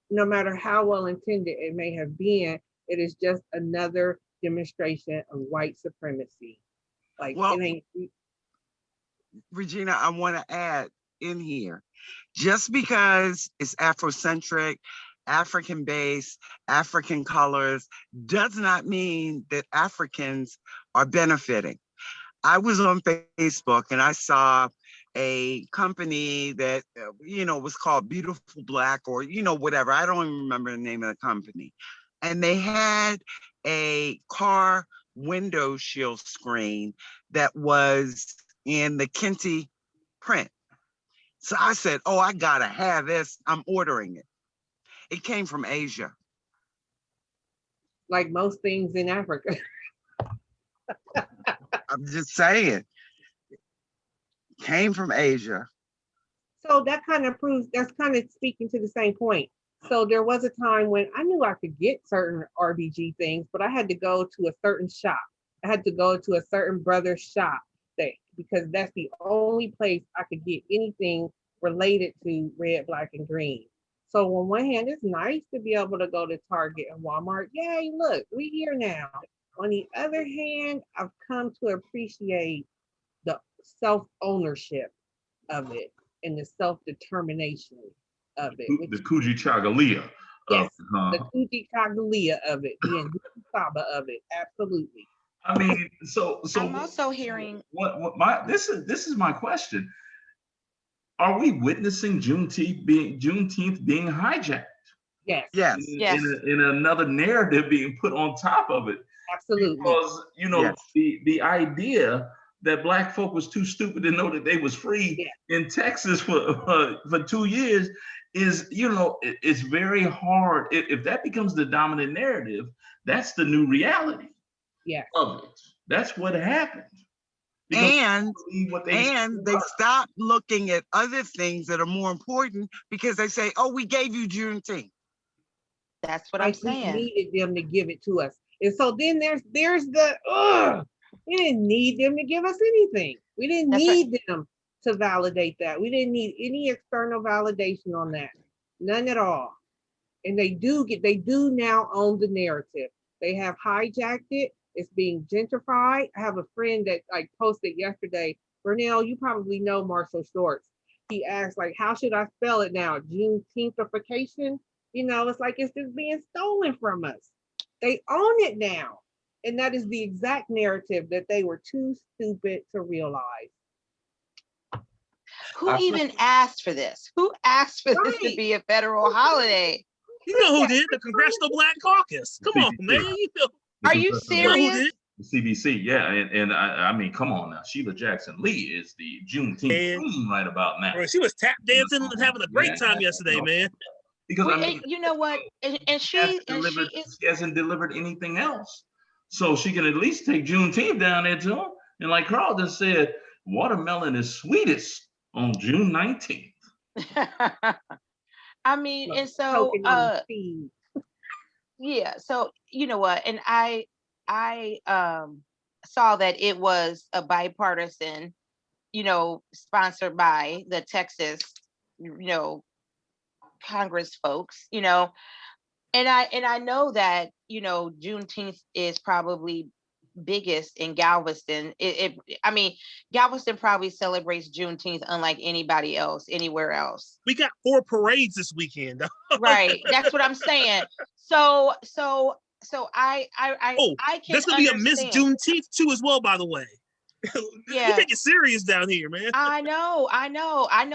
no matter how well intended it may have been, it is just another demonstration of white supremacy. Like, well, it ain't. Regina, I want to add in here, just because it's Afrocentric, African-based, African colors, does not mean that Africans are benefiting. I was on Facebook and I saw a company that, was called Beautiful Black, or, whatever. I don't even remember the name of the company. And they had a car window shield screen that was in the Kente print. So I said, oh, I gotta have this. I'm ordering it. It came from Asia. Like most things in Africa. I'm just saying. Came from Asia. So that kind of proves, that's kind of speaking to the same point. So there was a time when I knew I could get certain RBG things, but I had to go to a certain shop. I had to go to a certain brother's shop because that's the only place I could get anything related to red, black, and green. So on one hand, it's nice to be able to go to Target and Walmart. Yay, look, we here now. On the other hand, I've come to appreciate the self-ownership of it and the self-determination of it. The Kujichagulia. Yes, the Kujichagulia of it, the Saba of it, absolutely. I mean, so I'm also hearing this is my question. Are we witnessing Juneteenth being hijacked? Yes. In another narrative being put on top of it. Absolutely. Because the idea that Black folk was too stupid to know that they was free in Texas for 2 years is, it's very hard. If that becomes the dominant narrative, that's the new reality. Of it. That's what happened. And they stop looking at other things that are more important because they say, oh, we gave you Juneteenth. That's what I'm saying. We needed them to give it to us. And so then there's the, we didn't need them to give us anything. We didn't need them to validate that. We didn't need any external validation on that. None at all. And they do now own the narrative. They have hijacked it. It's being gentrified. I have a friend that posted yesterday, Vernell, you probably know Marshall Shorts. He asked how should I spell it now? Juneteenthification? It's like it's just being stolen from us. They own it now. And that is the exact narrative that they were too stupid to realize. Who even asked for this? Who asked for this to be a federal holiday? You know who did? The Congressional Black Caucus. Come on, man. Are you congressional You know who serious? did? the CBC, yeah, and I mean, come on now, Sheila Jackson Lee is the Juneteenth And queen right about now. bro, she was tap dancing and having a great Yeah, time yesterday, man. because I Well, mean, you know what? And she is she hasn't delivered anything else, so she can at least take Juneteenth down there too. And like Carl just said, watermelon is sweetest on June 19th. I mean, and so Choking on the seed. yeah, so you know what? And I saw that it was a bipartisan, sponsored by the Texas, Congress folks, and I know that, Juneteenth is probably biggest in Galveston. I mean, Galveston probably celebrates Juneteenth unlike anybody else anywhere else. We got 4 parades this weekend. Right. That's what I'm saying. So I Oh, can there's gonna be a Miss understand. Juneteenth too as well, by the way. We Yeah. take it serious down here, man. I know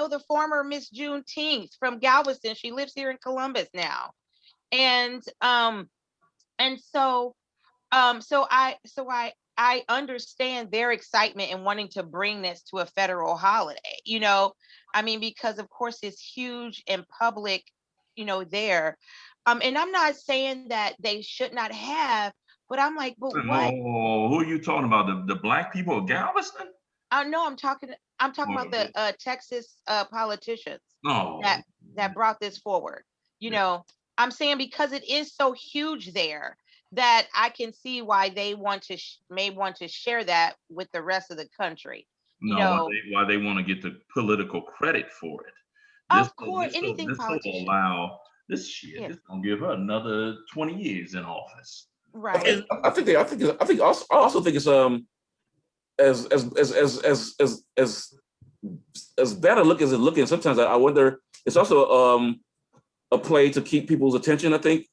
the former Miss Juneteenth from Galveston. She lives here in Columbus now. And so I understand their excitement in wanting to bring this to a federal holiday, I mean, because of course it's huge and public, there. And I'm not saying that they should not have, but I'm like, but what? No, who are you talking about? The black people of Galveston? I know I'm talking about the Texas politicians No. that brought this forward. I'm saying because it is so huge there that I can see why they may want to share that with the rest of the country. No, why they want to get the political credit for it. Of course, anything politician. This gonna give her another 20 years in office. Right. I also think it's as bad a look as it's looking. Sometimes I wonder it's also a play to keep people's attention. I think,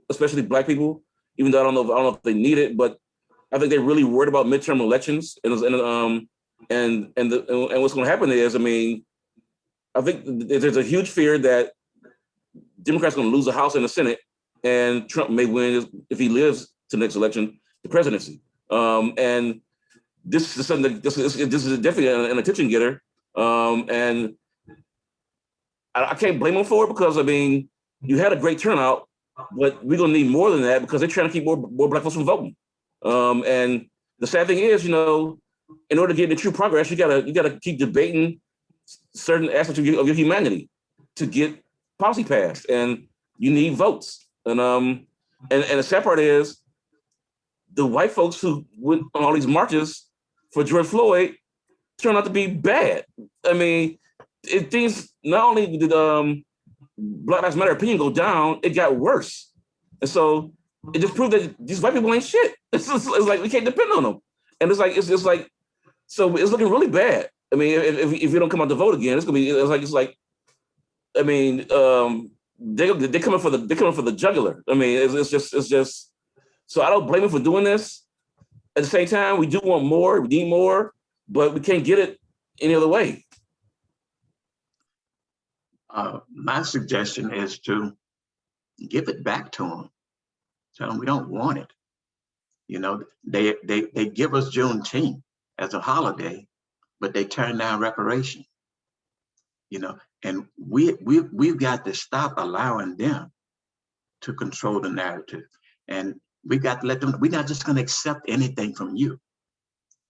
especially black people. Even though I don't know if they need it, but I think they're really worried about midterm elections and what's going to happen is, I mean, I think there's a huge fear that Democrats are going to lose the House and the Senate, and Trump may win if he lives to the next election, the presidency. And this is something this is definitely an attention getter. And I can't blame them for it because, I mean, you had a great turnout, but we're gonna need more than that because they're trying to keep more black folks from voting. And the sad thing is, in order to get into true progress, you gotta keep debating certain aspects of your humanity to get policy passed, and you need votes. And the sad part is the white folks who went on all these marches for George Floyd turned out to be bad. I mean, things not only did Black Lives Matter opinion go down, it got worse. And so it just proved that these white people ain't shit. It's like we can't depend on them. And it's like so it's looking really bad. I mean, if you don't come out to vote again, I mean, they're coming for the jugular. I mean, it's just so I don't blame them for doing this. At the same time, we do want more, we need more, but we can't get it any other way. My suggestion is to give it back to them. Tell them we don't want it. They give us Juneteenth as a holiday, but they turn down reparation. And we've got to stop allowing them to control the narrative. And we got to let them. We're not just going to accept anything from you.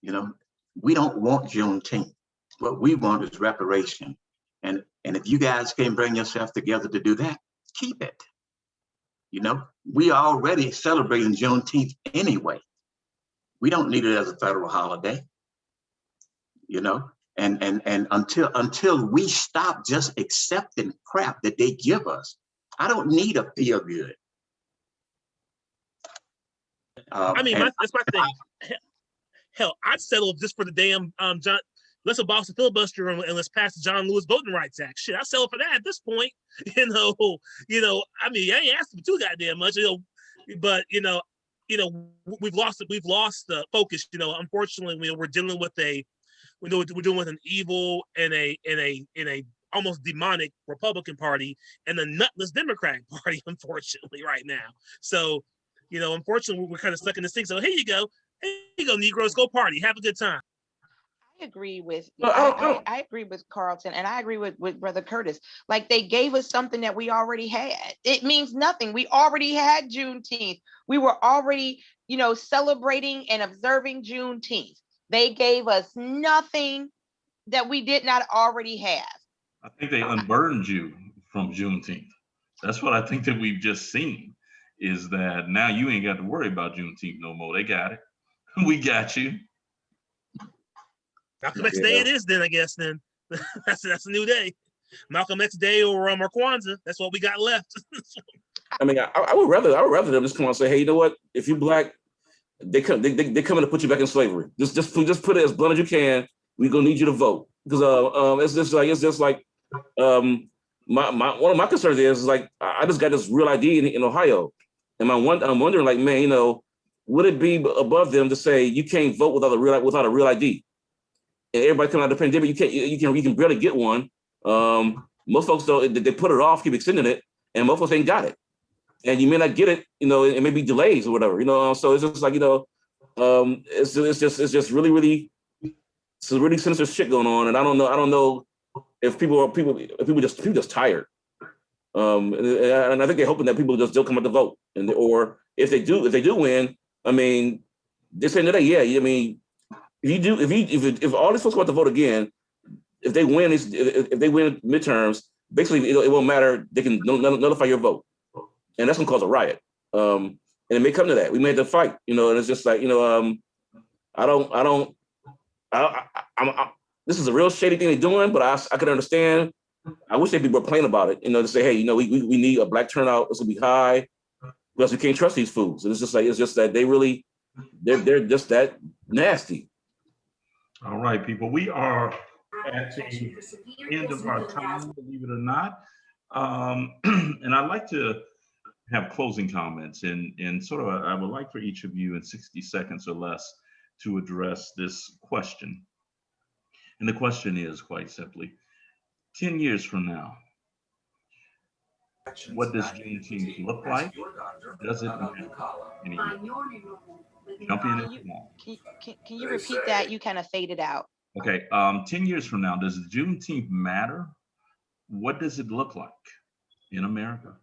We don't want Juneteenth. What we want is reparation. And if you guys can't bring yourself together to do that, keep it. We are already celebrating Juneteenth anyway. We don't need it as a federal holiday. And until we stop just accepting crap that they give us, I don't need a feel good. That's my thing. Hell, I'd settle just for the damn John. Let's abolish the filibuster and let's pass the John Lewis Voting Rights Act. Shit, I settle for that at this point. I mean, I ain't asking for too goddamn much. But we've lost the focus. Unfortunately, we're dealing with an evil and a almost demonic Republican Party and a nutless Democratic Party, unfortunately, right now. So You know, unfortunately, we're kind of stuck in this thing. So here you go, Negroes, go party, have a good time. I agree with Well, I agree with Carlton, and I agree with Brother Curtis. Like, they gave us something that we already had. It means nothing. We already had Juneteenth. We were already, celebrating and observing Juneteenth. They gave us nothing that we did not already have. I think they unburdened you from Juneteenth. That's what I think that we've just seen, is that now you ain't got to worry about Juneteenth no more. They got it. We got you. Malcolm X Day it is then, I guess, then. that's a new day. Malcolm X Day or Kwanzaa, that's what we got left. I mean, I would rather them just come on and say, hey, you know what? If you black, they come to put you back in slavery. Just put it as blunt as you can. We're gonna need you to vote, because it's just like one of my concerns is like, I just got this real ID in Ohio, and I'm wondering, like, man, would it be above them to say you can't vote without a real ID? And everybody coming out of the pandemic, you can barely get one. Most folks don't. They put it off, keep extending it, and most folks ain't got it. And you may not get it, it may be delays or whatever, So it's just like, it's just really some really sinister shit going on, and I don't know if people just tired. And I think they're hoping that people just don't come out to vote, or if they do win, I mean, they're saying today, yeah, I mean, if all these folks come out to vote again, if they win midterms, basically it won't matter. They can nullify your vote, and that's gonna cause a riot. And it may come to that. We may have to fight, and it's just like, this is a real shady thing they're doing, but I can understand. I wish they'd be more plain about it, to say, hey, we need a black turnout. It's gonna be high, because we can't trust these fools. And it's just that they're just that nasty. All right, people, we are at the end of our time, believe it or not. And I'd like to have closing comments, and sort of, I would like for each of you in 60 seconds or less to address this question. And the question is, quite simply, 10 years from now, what does Juneteenth look like? Does it matter anymore? Jump in if you want. Can you repeat that? You kind of faded out. Okay, 10 years from now, does Juneteenth matter? What does it look like in America?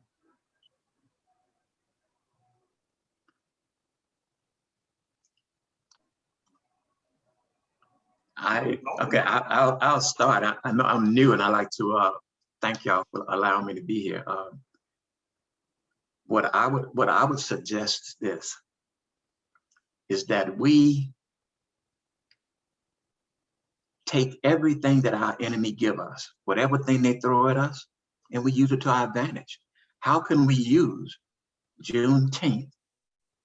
I'll start. I know I'm new, and I like to thank y'all for allowing me to be here. What I would suggest is that we take everything that our enemy give us, whatever thing they throw at us, and we use it to our advantage. How can we use Juneteenth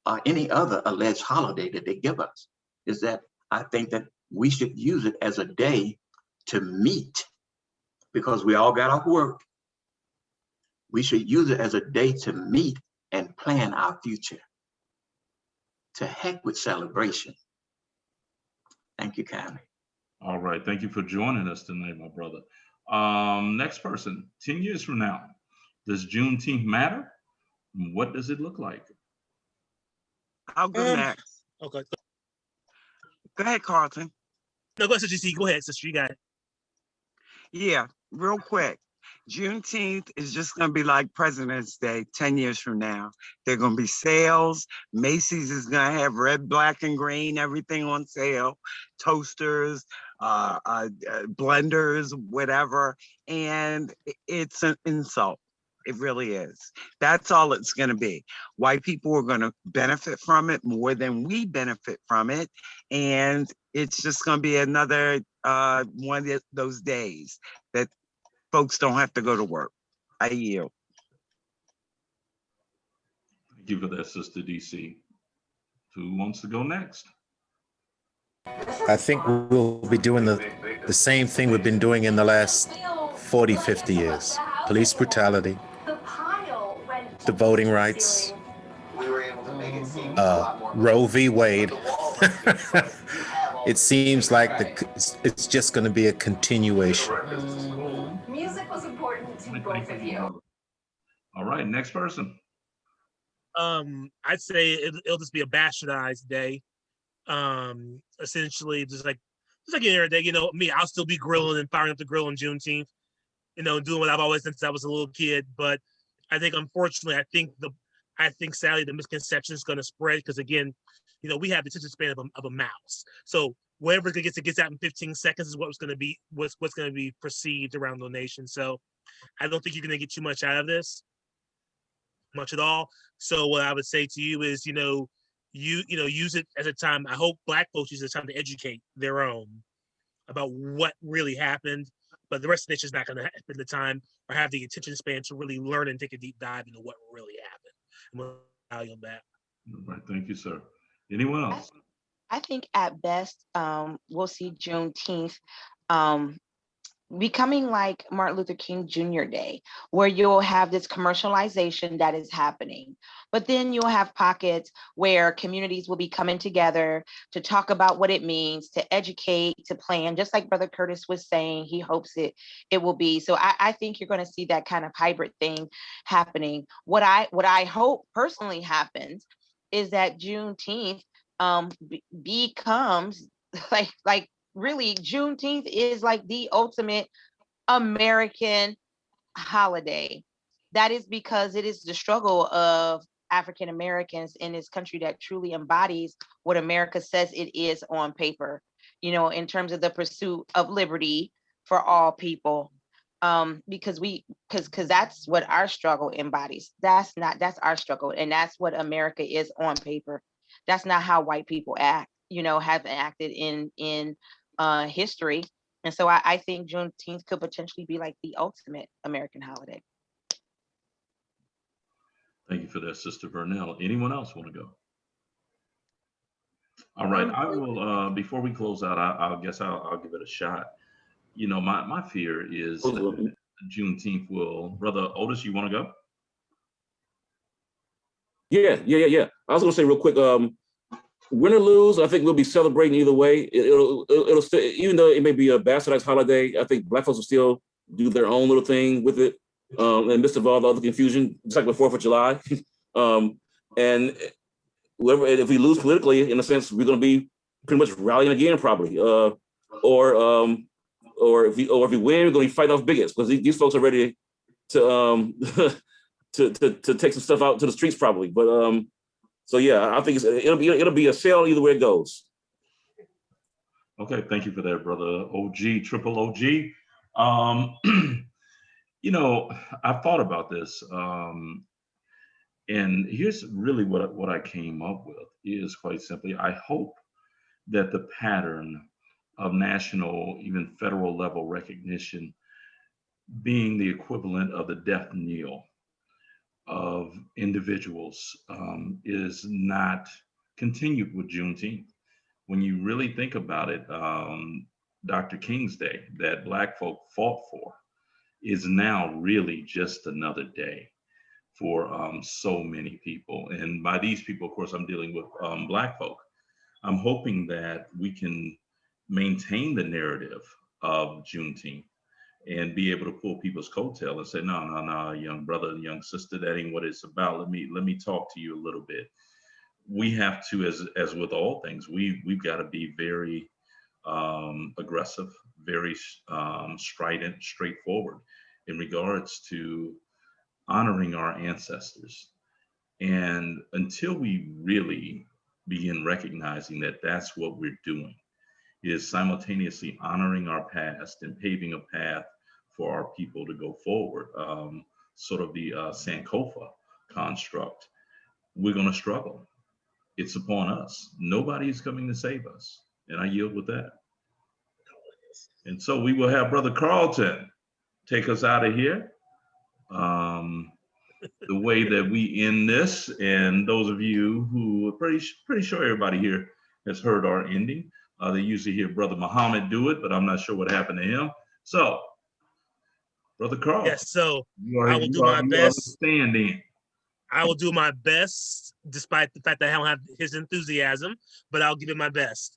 or any other alleged holiday that they give us? Is that I think that we should use it as a day to meet, because we all got off work. We should use it as a day to meet and plan our future. To heck with celebration. Thank you, kindly. All right, thank you for joining us tonight, my brother. Next person, 10 years from now, does Juneteenth matter? What does it look like? I'll go next. Okay. Go ahead, Carlton. No, go ahead, Sister G. Go ahead, Sister. You got it. Yeah, real quick. Juneteenth is just going to be like President's Day 10 years from now. There are going to be sales. Macy's is going to have red, black, and green, everything on sale. Toasters, blenders, whatever. And it's an insult. It really is. That's all it's going to be. White people are going to benefit from it more than we benefit from it. And it's just going to be another one of those days that folks don't have to go to work. I yield. Thank you for that, Sister DC. Who wants to go next? I think we'll be doing the same thing we've been doing in the last 40, 50 years. Police brutality, the voting rights, Roe v. Wade. It seems like it's just going to be a continuation. Music was important to both of you. All right, next person. I'd say it'll just be a bastardized day. Essentially, just like any other day. You know, me, I'll still be grilling and firing up the grill on Juneteenth. You know, doing what I've always done since I was a little kid. But I think, unfortunately, I think sadly the misconception is going to spread because, again, you know, we have the attention span of a mouse. So whatever gets out in 15 seconds is what's going to be perceived around the nation. So I don't think you're going to get too much out of this, much at all. So what I would say to you is, use it as a time. I hope Black folks use it as a time to educate their own about what really happened. But the rest of the nation's not going to have the time or have the attention span to really learn and take a deep dive into what really happened. And we'll value that. All right, thank you, sir. Anyone else? I think at best, we'll see Juneteenth becoming like Martin Luther King Jr. Day, where you'll have this commercialization that is happening. But then you'll have pockets where communities will be coming together to talk about what it means, to educate, to plan, just like Brother Curtis was saying, he hopes it will be. So I think you're going to see that kind of hybrid thing happening. What I hope personally happens is that Juneteenth becomes like really, Juneteenth is like the ultimate American holiday. That is because it is the struggle of African Americans in this country that truly embodies what America says it is on paper, in terms of the pursuit of liberty for all people. Because that's what our struggle embodies. That's our struggle. And that's what America is on paper. That's not how white people act, have acted in history. And so I think Juneteenth could potentially be like the ultimate American holiday. Thank you for that, Sister Vernell. Anyone else want to go? All right, I will, before we close out, I'll give it a shot. My fear is that Juneteenth will, Brother Otis, you want to go? Yeah. I was going to say real quick, win or lose, I think we'll be celebrating either way. It'll still, even though it may be a bastardized holiday, I think Black folks will still do their own little thing with it, in midst of all the other confusion, just like the 4th of July. And if we lose politically, in a sense, we're going to be pretty much rallying again, probably. Or if we win, we're going to be fighting off bigots because these folks are ready to to take some stuff out to the streets, probably. But so yeah, I think it'll be a sale either way it goes. Okay, thank you for that, Brother OG, Triple OG. I've thought about this, and here's really what I came up with is quite simply, I hope that the pattern of national, even federal level recognition being the equivalent of the death knell of individuals is not continued with Juneteenth. When you really think about it, Dr. King's Day that Black folk fought for is now really just another day for so many people. And by these people, of course, I'm dealing with Black folk. I'm hoping that we can maintain the narrative of Juneteenth and be able to pull people's coattail and say, no, young brother, young sister, that ain't what it's about. Let me talk to you a little bit. We have to, as with all things, we've got to be very aggressive, very strident, straightforward in regards to honoring our ancestors. And until we really begin recognizing that that's what we're doing, is simultaneously honoring our past and paving a path for our people to go forward, sort of the Sankofa construct, we're going to struggle. It's upon us. Nobody is coming to save us. And I yield with that. And so we will have Brother Carlton take us out of here. The way that we end this, and those of you who are pretty sure everybody here has heard our ending. They usually hear Brother Muhammad do it, but I'm not sure what happened to him. So, Brother Carl. Yes, so I will do my best. I will do my best, despite the fact that I don't have his enthusiasm, but I'll give it my best.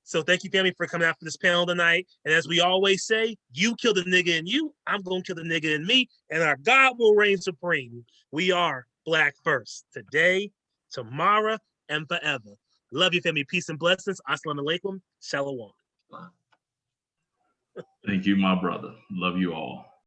So thank you, family, for coming out for this panel tonight. And as we always say, you kill the nigga in you, I'm going to kill the nigga in me, and our God will reign supreme. We are Black first, today, tomorrow, and forever. Love your family. Peace and blessings. Assalamu alaikum. Shalom. Thank you, my brother. Love you all.